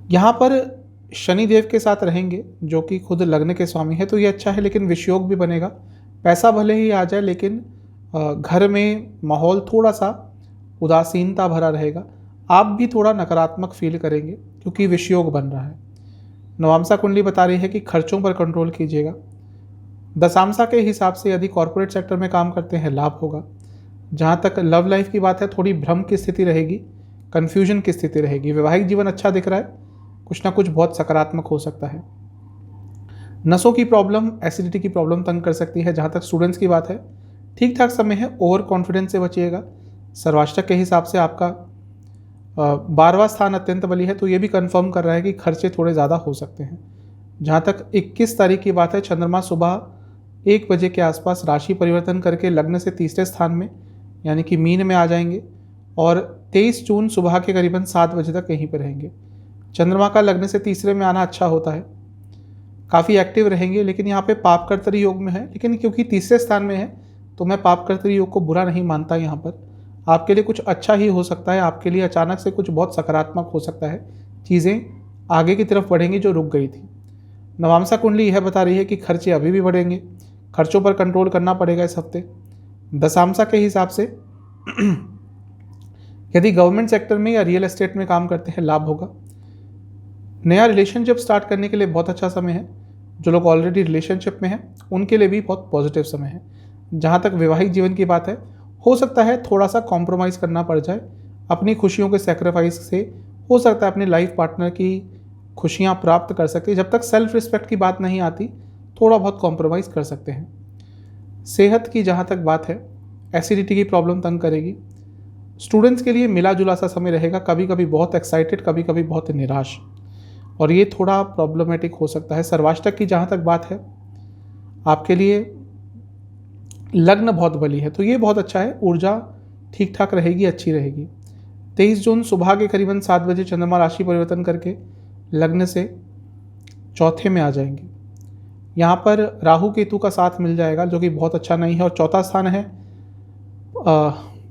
यहाँ पर शनि देव के साथ रहेंगे जो कि खुद लग्न के स्वामी है, तो ये अच्छा है, लेकिन विषयोग भी बनेगा। पैसा भले ही आ जाए, लेकिन घर में माहौल थोड़ा सा उदासीनता भरा रहेगा। आप भी थोड़ा नकारात्मक फील करेंगे क्योंकि विषयोग बन रहा है। नवामसा कुंडली बता रही है कि खर्चों पर कंट्रोल कीजिएगा। दशामसा के हिसाब से यदि कॉर्पोरेट सेक्टर में काम करते हैं लाभ होगा। जहाँ तक लव लाइफ की बात है, थोड़ी भ्रम की स्थिति रहेगी, कन्फ्यूजन की स्थिति रहेगी। वैवाहिक जीवन अच्छा दिख रहा है, कुछ ना कुछ बहुत सकारात्मक हो सकता है। नसों की प्रॉब्लम, एसिडिटी की प्रॉब्लम तंग कर सकती है। जहाँ तक स्टूडेंट्स की बात है, ठीक ठाक समय है, ओवर कॉन्फिडेंस से बचिएगा। सर्वाष्टक के हिसाब से आपका 12वां स्थान अत्यंत बली है, तो ये भी कंफर्म कर रहा है कि खर्चे थोड़े ज़्यादा हो सकते हैं। जहाँ तक 21 तारीख की बात है, चंद्रमा सुबह 1 बजे के आसपास राशि परिवर्तन करके लग्न से तीसरे स्थान में यानी कि मीन में आ जाएंगे, और 23 जून सुबह के करीबन 7 बजे तक यहीं पर रहेंगे। चंद्रमा का लग्न से तीसरे में आना अच्छा होता है, काफ़ी एक्टिव रहेंगे, लेकिन यहाँ पे पाप कर्तरी योग में है। लेकिन क्योंकि तीसरे स्थान में है तो मैं पाप कर्तरी योग को बुरा नहीं मानता। यहाँ पर आपके लिए कुछ अच्छा ही हो सकता है, आपके लिए अचानक से कुछ बहुत सकारात्मक हो सकता है, चीज़ें आगे की तरफ बढ़ेंगी जो रुक गई थी। नवामसा कुंडली यह बता रही है कि खर्चे अभी भी बढ़ेंगे, खर्चों पर कंट्रोल करना पड़ेगा इस हफ्ते। दशामसा के हिसाब से यदि गवर्नमेंट सेक्टर में या रियल एस्टेट में काम करते हैं लाभ होगा। नया रिलेशनशिप स्टार्ट करने के लिए बहुत अच्छा समय है। जो लोग ऑलरेडी रिलेशनशिप में हैं उनके लिए भी बहुत पॉजिटिव समय है। जहाँ तक वैवाहिक जीवन की बात है, हो सकता है थोड़ा सा कॉम्प्रोमाइज़ करना पड़ जाए अपनी खुशियों के सेक्रीफाइस से। हो सकता है अपने लाइफ पार्टनर की खुशियाँ प्राप्त कर सकते हैं। जब तक सेल्फ रिस्पेक्ट की बात नहीं आती, थोड़ा बहुत कॉम्प्रोमाइज़ कर सकते हैं। सेहत की जहाँ तक बात है, एसिडिटी की प्रॉब्लम तंग करेगी। स्टूडेंट्स के लिए मिला जुला सा समय रहेगा, कभी कभी बहुत एक्साइटेड, कभी कभी बहुत निराश, और ये थोड़ा प्रॉब्लमेटिक हो सकता है। सर्वाष्टक की जहाँ तक बात है, आपके लिए लग्न बहुत बली है, तो ये बहुत अच्छा है, ऊर्जा ठीक ठाक रहेगी, अच्छी रहेगी। 23 जून सुबह के करीबन 7 बजे चंद्रमा राशि परिवर्तन करके लग्न से चौथे में आ जाएंगे। यहाँ पर राहु केतु का साथ मिल जाएगा, जो कि बहुत अच्छा नहीं है, और चौथा स्थान है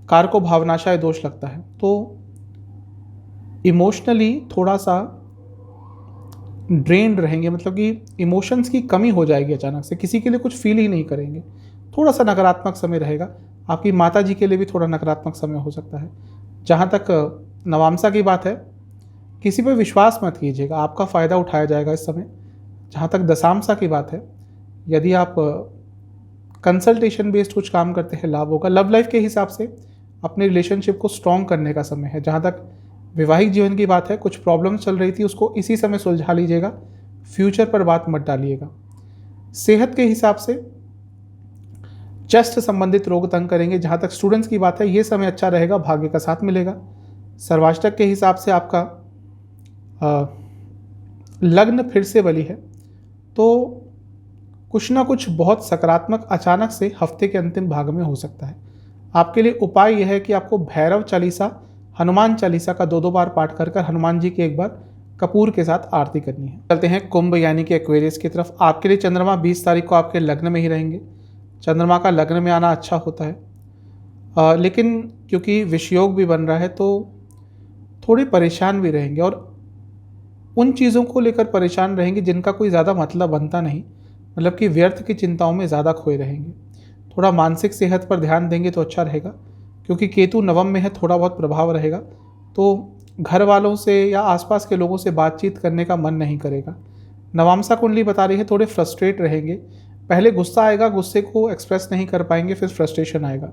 कार को भावनाशय दोष लगता है, तो इमोशनली थोड़ा सा ड्रेन्ड रहेंगे, मतलब कि इमोशंस की कमी हो जाएगी अचानक से, किसी के लिए कुछ फील ही नहीं करेंगे, थोड़ा सा नकारात्मक समय रहेगा। आपकी माता जी के लिए भी थोड़ा नकारात्मक समय हो सकता है। जहाँ तक नवामसा की बात है, किसी पर विश्वास मत कीजिएगा, आपका फ़ायदा उठाया जाएगा इस समय। जहाँ तक दशामसा की बात है, यदि आप कंसल्टेशन बेस्ड कुछ काम करते हैं, लाभ होगा। लव लाइफ के हिसाब से अपने रिलेशनशिप को स्ट्रॉन्ग करने का समय है। जहाँ तक वैवाहिक जीवन की बात है, कुछ प्रॉब्लम्स चल रही थी, उसको इसी समय सुलझा लीजिएगा, फ्यूचर पर बात मत डालिएगा। सेहत के हिसाब से चेस्ट संबंधित रोग तंग करेंगे। जहाँ तक स्टूडेंट्स की बात है, ये समय अच्छा रहेगा, भाग्य का साथ मिलेगा। सर्वाष्टक के हिसाब से आपका लग्न फिर से बली है, तो कुछ ना कुछ बहुत सकारात्मक अचानक से हफ्ते के अंतिम भाग में हो सकता है। आपके लिए उपाय यह है कि आपको भैरव चालीसा, हनुमान चालीसा का 2-2 बार पाठ कर हनुमान जी की एक बार कपूर के साथ आरती करनी है। चलते हैं कुंभ यानी कि एक्वेरियस की तरफ। आपके लिए चंद्रमा 20 तारीख को आपके लग्न में ही रहेंगे। चंद्रमा का लग्न में आना अच्छा होता है, लेकिन क्योंकि विषयोग भी बन रहा है, तो थोड़े परेशान भी रहेंगे, और उन चीज़ों को लेकर परेशान रहेंगे जिनका कोई ज़्यादा मतलब बनता नहीं, मतलब कि व्यर्थ की चिंताओं में ज़्यादा खोए रहेंगे। थोड़ा मानसिक सेहत पर ध्यान देंगे तो अच्छा रहेगा, क्योंकि केतु नवम में है, थोड़ा बहुत प्रभाव रहेगा, तो घर वालों से या आसपास के लोगों से बातचीत करने का मन नहीं करेगा। नवामसा कुंडली बता रही है थोड़े फ्रस्ट्रेट रहेंगे, पहले गुस्सा आएगा, गुस्से को एक्सप्रेस नहीं कर पाएंगे, फिर फ्रस्ट्रेशन आएगा।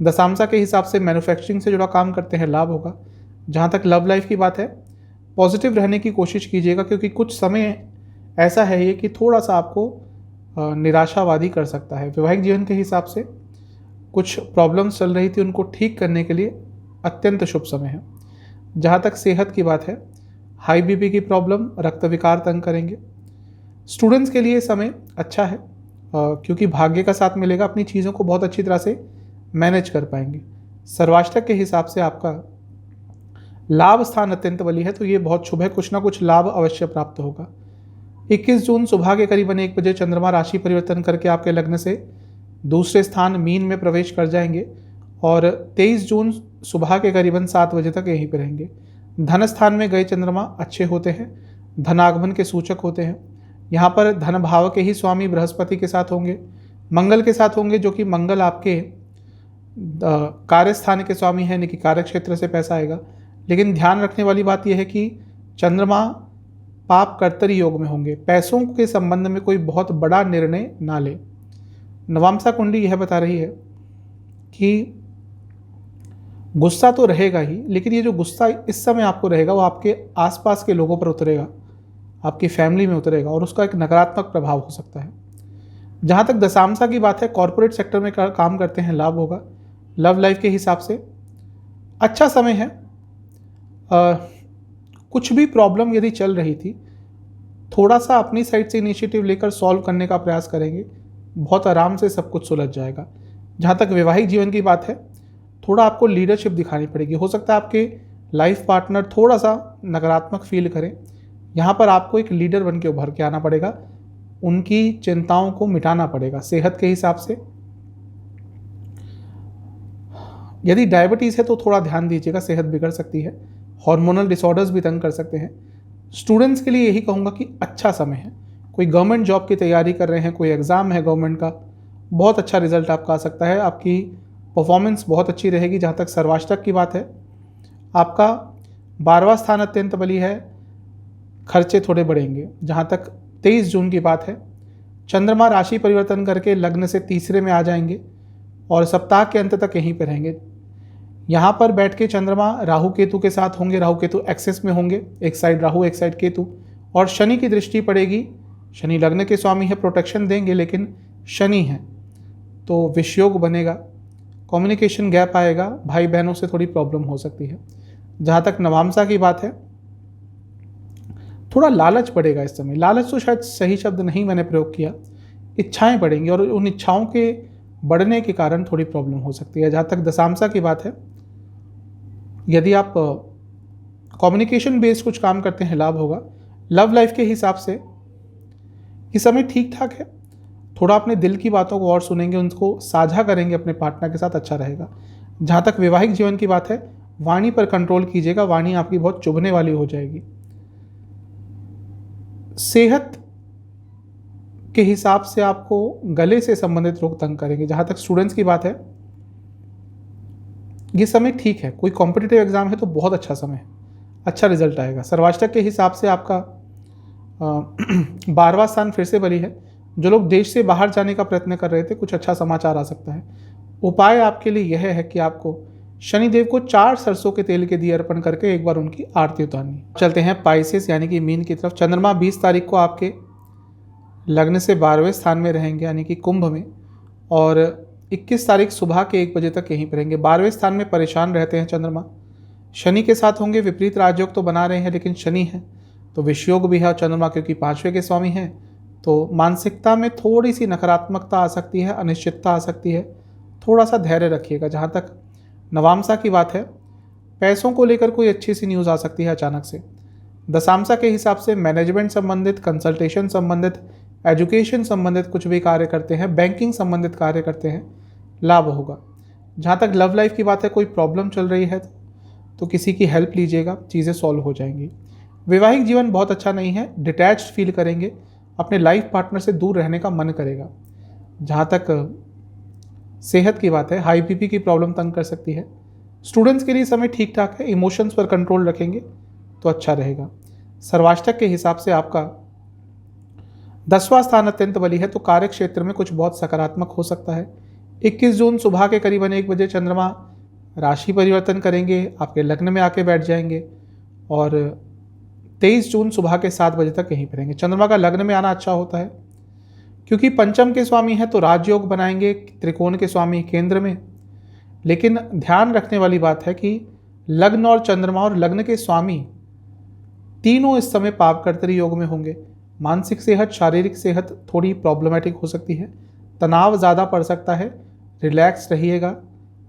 दशामसा के हिसाब से मैन्युफैक्चरिंग से जुड़ा काम करते हैं, लाभ होगा। जहाँ तक लव लाइफ की बात है, पॉजिटिव रहने की कोशिश कीजिएगा, क्योंकि कुछ समय ऐसा है ये कि थोड़ा सा आपको निराशावादी कर सकता है। वैवाहिक जीवन के हिसाब से कुछ प्रॉब्लम्स चल रही थी, उनको ठीक करने के लिए अत्यंत शुभ समय है। जहाँ तक सेहत की बात है, हाई बीपी की प्रॉब्लम, रक्त विकार तंग करेंगे। स्टूडेंट्स के लिए समय अच्छा है, क्योंकि भाग्य का साथ मिलेगा, अपनी चीज़ों को बहुत अच्छी तरह से मैनेज कर पाएंगे। सर्वाष्टक के हिसाब से आपका लाभ स्थान अत्यंत बली है, तो ये बहुत शुभ है, कुछ ना कुछ लाभ अवश्य प्राप्त होगा। 21 जून सुबह के करीबन 1 बजे चंद्रमा राशि परिवर्तन करके आपके लग्न से दूसरे स्थान मीन में प्रवेश कर जाएंगे, और 23 जून सुबह के करीबन 7 बजे तक यहीं पर रहेंगे। धन स्थान में गए चंद्रमा अच्छे होते हैं, धनागमन के सूचक होते हैं। यहाँ पर धन भाव के ही स्वामी बृहस्पति के साथ होंगे, मंगल के साथ होंगे, जो कि मंगल आपके कार्य स्थान के स्वामी है, यानी कि कार्य क्षेत्र से पैसा आएगा। लेकिन ध्यान रखने वाली बात यह है कि चंद्रमा पाप कर्तरी योग में होंगे, पैसों के संबंध में कोई बहुत बड़ा निर्णय ना ले। नवामसा कुंडली यह बता रही है कि गुस्सा तो रहेगा ही, लेकिन ये जो गुस्सा इस समय आपको रहेगा वो आपके आसपास के लोगों पर उतरेगा, आपकी फैमिली में उतरेगा, और उसका एक नकारात्मक प्रभाव हो सकता है। जहाँ तक दशामसा की बात है, कॉरपोरेट सेक्टर में काम करते हैं, लाभ होगा। लव लाइफ के हिसाब से अच्छा समय है। कुछ भी प्रॉब्लम यदि चल रही थी, थोड़ा सा अपनी साइड से इनिशिएटिव लेकर सॉल्व करने का प्रयास करेंगे, बहुत आराम से सब कुछ सुलझ जाएगा। जहाँ तक वैवाहिक जीवन की बात है, थोड़ा आपको लीडरशिप दिखानी पड़ेगी। हो सकता है आपके लाइफ पार्टनर थोड़ा सा नकारात्मक फील करें, यहाँ पर आपको एक लीडर बन के उभर के आना पड़ेगा, उनकी चिंताओं को मिटाना पड़ेगा। सेहत के हिसाब से यदि डायबिटीज़ है तो थोड़ा ध्यान दीजिएगा, सेहत बिगड़ सकती है। हार्मोनल डिसऑर्डर्स भी तंग कर सकते हैं। स्टूडेंट्स के लिए यही कहूँगा कि अच्छा समय है। कोई गवर्नमेंट जॉब की तैयारी कर रहे हैं, कोई एग्ज़ाम है गवर्नमेंट का, बहुत अच्छा रिजल्ट आपका आ सकता है, आपकी परफॉर्मेंस बहुत अच्छी रहेगी। जहाँ तक सर्वाष्टक की बात है, आपका 12वां स्थान अत्यंत बली है, खर्चे थोड़े बढ़ेंगे। जहाँ तक 23 जून की बात है, चंद्रमा राशि परिवर्तन करके लग्न से तीसरे में आ जाएंगे और सप्ताह के अंत तक यहीं पर रहेंगे। यहाँ पर बैठ के चंद्रमा राहु केतु के साथ होंगे, राहु केतु एक्सेस में होंगे, एक साइड राहु एक साइड केतु, और शनि की दृष्टि पड़ेगी। शनि लग्न के स्वामी है, प्रोटेक्शन देंगे, लेकिन शनि है तो विषयोग बनेगा, कम्युनिकेशन गैप आएगा, भाई बहनों से थोड़ी प्रॉब्लम हो सकती है। जहाँ तक नवामसा की बात है, थोड़ा लालच बढ़ेगा इस समय। लालच तो शायद सही शब्द नहीं मैंने प्रयोग किया, इच्छाएं बढ़ेंगी और उन इच्छाओं के बढ़ने के कारण थोड़ी प्रॉब्लम हो सकती है। जहाँ तक दशांशा की बात है, यदि आप कम्युनिकेशन बेस्ड कुछ काम करते हैं लाभ होगा। लव लाइफ के हिसाब से इस समय ठीक ठाक है, थोड़ा अपने दिल की बातों को और सुनेंगे, उनको साझा करेंगे अपने पार्टनर के साथ, अच्छा रहेगा। जहाँ तक वैवाहिक जीवन की बात है, वाणी पर कंट्रोल कीजिएगा, वाणी आपकी बहुत चुभने वाली हो जाएगी। सेहत के हिसाब से आपको गले से संबंधित रोग तंग करेंगे। जहाँ तक स्टूडेंट्स की बात है, ये समय ठीक है, कोई कॉम्पिटिटिव एग्जाम है तो बहुत अच्छा समय है, अच्छा रिजल्ट आएगा। सर्वाष्टक के हिसाब से आपका 12वां स्थान फिर से बली है। जो लोग देश से बाहर जाने का प्रयत्न कर रहे थे, कुछ अच्छा समाचार आ सकता है। उपाय आपके लिए यह है कि आपको शनिदेव को 4 सरसों के तेल के दिए अर्पण करके एक बार उनकी आरती उतारनी। चलते हैं पाइसेस यानी कि मीन की तरफ। चंद्रमा 20 तारीख को आपके लग्न से 12वें स्थान में रहेंगे यानी कि कुंभ में, और 21 तारीख सुबह के 1 बजे तक यहीं पर रहेंगे। 12वें स्थान में परेशान रहते हैं चंद्रमा, शनि के साथ होंगे। विपरीत राजयोग तो बना रहे हैं, लेकिन शनि है तो विषयोग भी है, और चंद्रमा क्योंकि 5वें के स्वामी हैं तो मानसिकता में थोड़ी सी नकारात्मकता आ सकती है, अनिश्चितता आ सकती है, थोड़ा सा धैर्य रखिएगा। जहाँ तक नवामसा की बात है, पैसों को लेकर कोई अच्छी सी न्यूज़ आ सकती है अचानक से। दशामसा के हिसाब से मैनेजमेंट संबंधित, कंसल्टेशन संबंधित, एजुकेशन संबंधित कुछ भी कार्य करते हैं, बैंकिंग संबंधित कार्य करते हैं, लाभ होगा। जहाँ तक लव लाइफ की बात है, कोई प्रॉब्लम चल रही है तो किसी की हेल्प लीजिएगा, चीज़ें सॉल्व हो जाएंगी। वैवाहिक जीवन बहुत अच्छा नहीं है, डिटैच्ड फील करेंगे, अपने लाइफ पार्टनर से दूर रहने का मन करेगा। जहाँ तक सेहत की बात है, हाई बीपी की प्रॉब्लम तंग कर सकती है। स्टूडेंट्स के लिए समय ठीक ठाक है, इमोशंस पर कंट्रोल रखेंगे तो अच्छा रहेगा। सर्वाष्टक के हिसाब से आपका 10वां स्थान अत्यंत बली है, तो कार्य क्षेत्र में कुछ बहुत सकारात्मक हो सकता है। 21 जून सुबह के करीबन 1 बजे चंद्रमा राशि परिवर्तन करेंगे, आपके लग्न में आके बैठ जाएंगे, और 23 जून सुबह के 7 बजे तक यहीं पर रहेंगे। चंद्रमा का लग्न में आना अच्छा होता है क्योंकि पंचम के स्वामी है तो राजयोग बनाएंगे, त्रिकोण के स्वामी केंद्र में। लेकिन ध्यान रखने वाली बात है कि लग्न और चंद्रमा और लग्न के स्वामी तीनों इस समय पापकर्तरी योग में होंगे। मानसिक सेहत, शारीरिक सेहत थोड़ी प्रॉब्लमेटिक हो सकती है, तनाव ज़्यादा पड़ सकता है, रिलैक्स रहिएगा,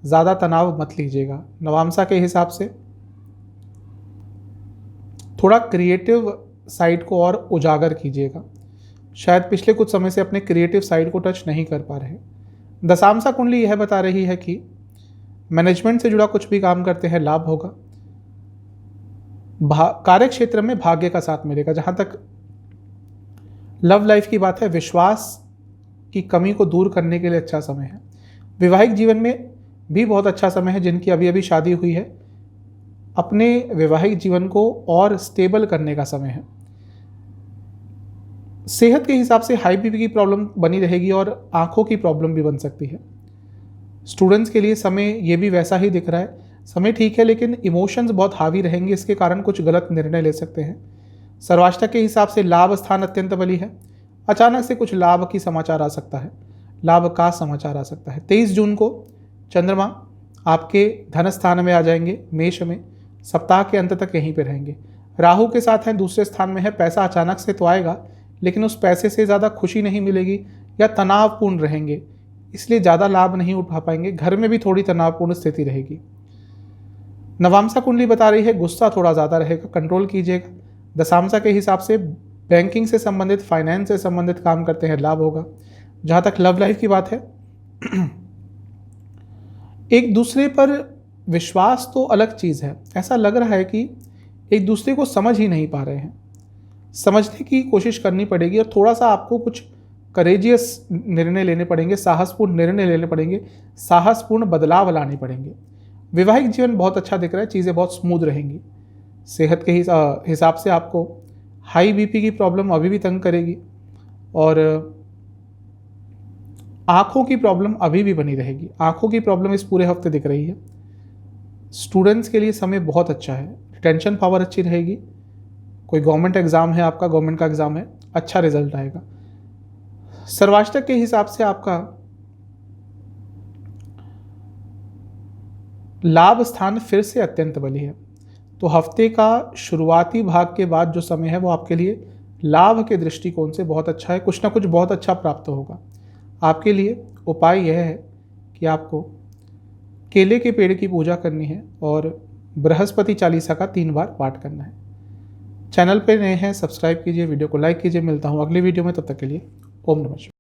ज़्यादा तनाव मत लीजिएगा। नवामसा के हिसाब से थोड़ा क्रिएटिव साइड को और उजागर कीजिएगा, शायद पिछले कुछ समय से अपने क्रिएटिव साइड को टच नहीं कर पा रहे। दशामसा कुंडली यह बता रही है कि मैनेजमेंट से जुड़ा कुछ भी काम करते हैं, लाभ होगा। कार्य क्षेत्र में भाग्य का साथ मिलेगा। जहाँ तक लव लाइफ की बात है, विश्वास की कमी को दूर करने के लिए अच्छा समय है। वैवाहिक जीवन में भी बहुत अच्छा समय है। जिनकी अभी अभी शादी हुई है, अपने वैवाहिक जीवन को और स्टेबल करने का समय है। सेहत के हिसाब से हाई बीपी की प्रॉब्लम बनी रहेगी और आंखों की प्रॉब्लम भी बन सकती है। स्टूडेंट्स के लिए समय ये भी वैसा ही दिख रहा है, समय ठीक है लेकिन इमोशंस बहुत हावी रहेंगे, इसके कारण कुछ गलत निर्णय ले सकते हैं। सर्वाष्टक के हिसाब से लाभ स्थान अत्यंत बली है, अचानक से कुछ लाभ की समाचार आ सकता है, लाभ का समाचार आ सकता है। 23 जून को चंद्रमा आपके धन स्थान में आ जाएंगे, मेष में, सप्ताह के अंत तक यहीं पे रहेंगे। राहु के साथ हैं, दूसरे स्थान में है। पैसा अचानक से तो आएगा लेकिन उस पैसे से ज़्यादा खुशी नहीं मिलेगी या तनावपूर्ण रहेंगे, इसलिए ज़्यादा लाभ नहीं उठा पाएंगे। घर में भी थोड़ी तनावपूर्ण स्थिति रहेगी। नवामसा कुंडली बता रही है गुस्सा थोड़ा ज़्यादा रहेगा, कंट्रोल कीजिएगा। दशामसा के हिसाब से बैंकिंग से संबंधित, फाइनेंस से संबंधित काम करते हैं, लाभ होगा। जहाँ तक लव लाइफ की बात है, एक दूसरे पर विश्वास तो अलग चीज़ है, ऐसा लग रहा है कि एक दूसरे को समझ ही नहीं पा रहे हैं। समझने की कोशिश करनी पड़ेगी और थोड़ा सा आपको कुछ करेजियस निर्णय लेने पड़ेंगे, साहसपूर्ण निर्णय लेने पड़ेंगे, साहसपूर्ण बदलाव लाने पड़ेंगे। वैवाहिक जीवन बहुत अच्छा दिख रहा है, चीज़ें बहुत स्मूथ रहेंगी। सेहत के हिसाब से आपको हाई बीपी की प्रॉब्लम अभी भी तंग करेगी और आँखों की प्रॉब्लम अभी भी बनी रहेगी। आँखों की प्रॉब्लम इस पूरे हफ्ते दिख रही है। स्टूडेंट्स के लिए समय बहुत अच्छा है, रिटेंशन पावर अच्छी रहेगी, कोई गवर्नमेंट एग्ज़ाम है, आपका गवर्नमेंट का एग्ज़ाम है, अच्छा रिजल्ट आएगा। सर्वाष्टक के हिसाब से आपका लाभ स्थान फिर से अत्यंत बली है, तो हफ्ते का शुरुआती भाग के बाद जो समय है वो आपके लिए लाभ के दृष्टिकोण से बहुत अच्छा है। कुछ ना कुछ बहुत अच्छा प्राप्त होगा। आपके लिए उपाय यह है कि आपको केले के पेड़ की पूजा करनी है और बृहस्पति चालीसा का 3 बार पाठ करना है। चैनल पे नए हैं, सब्सक्राइब कीजिए, वीडियो को लाइक कीजिए। मिलता हूँ अगली वीडियो में, तब तक के लिए ओम नमः शिवाय।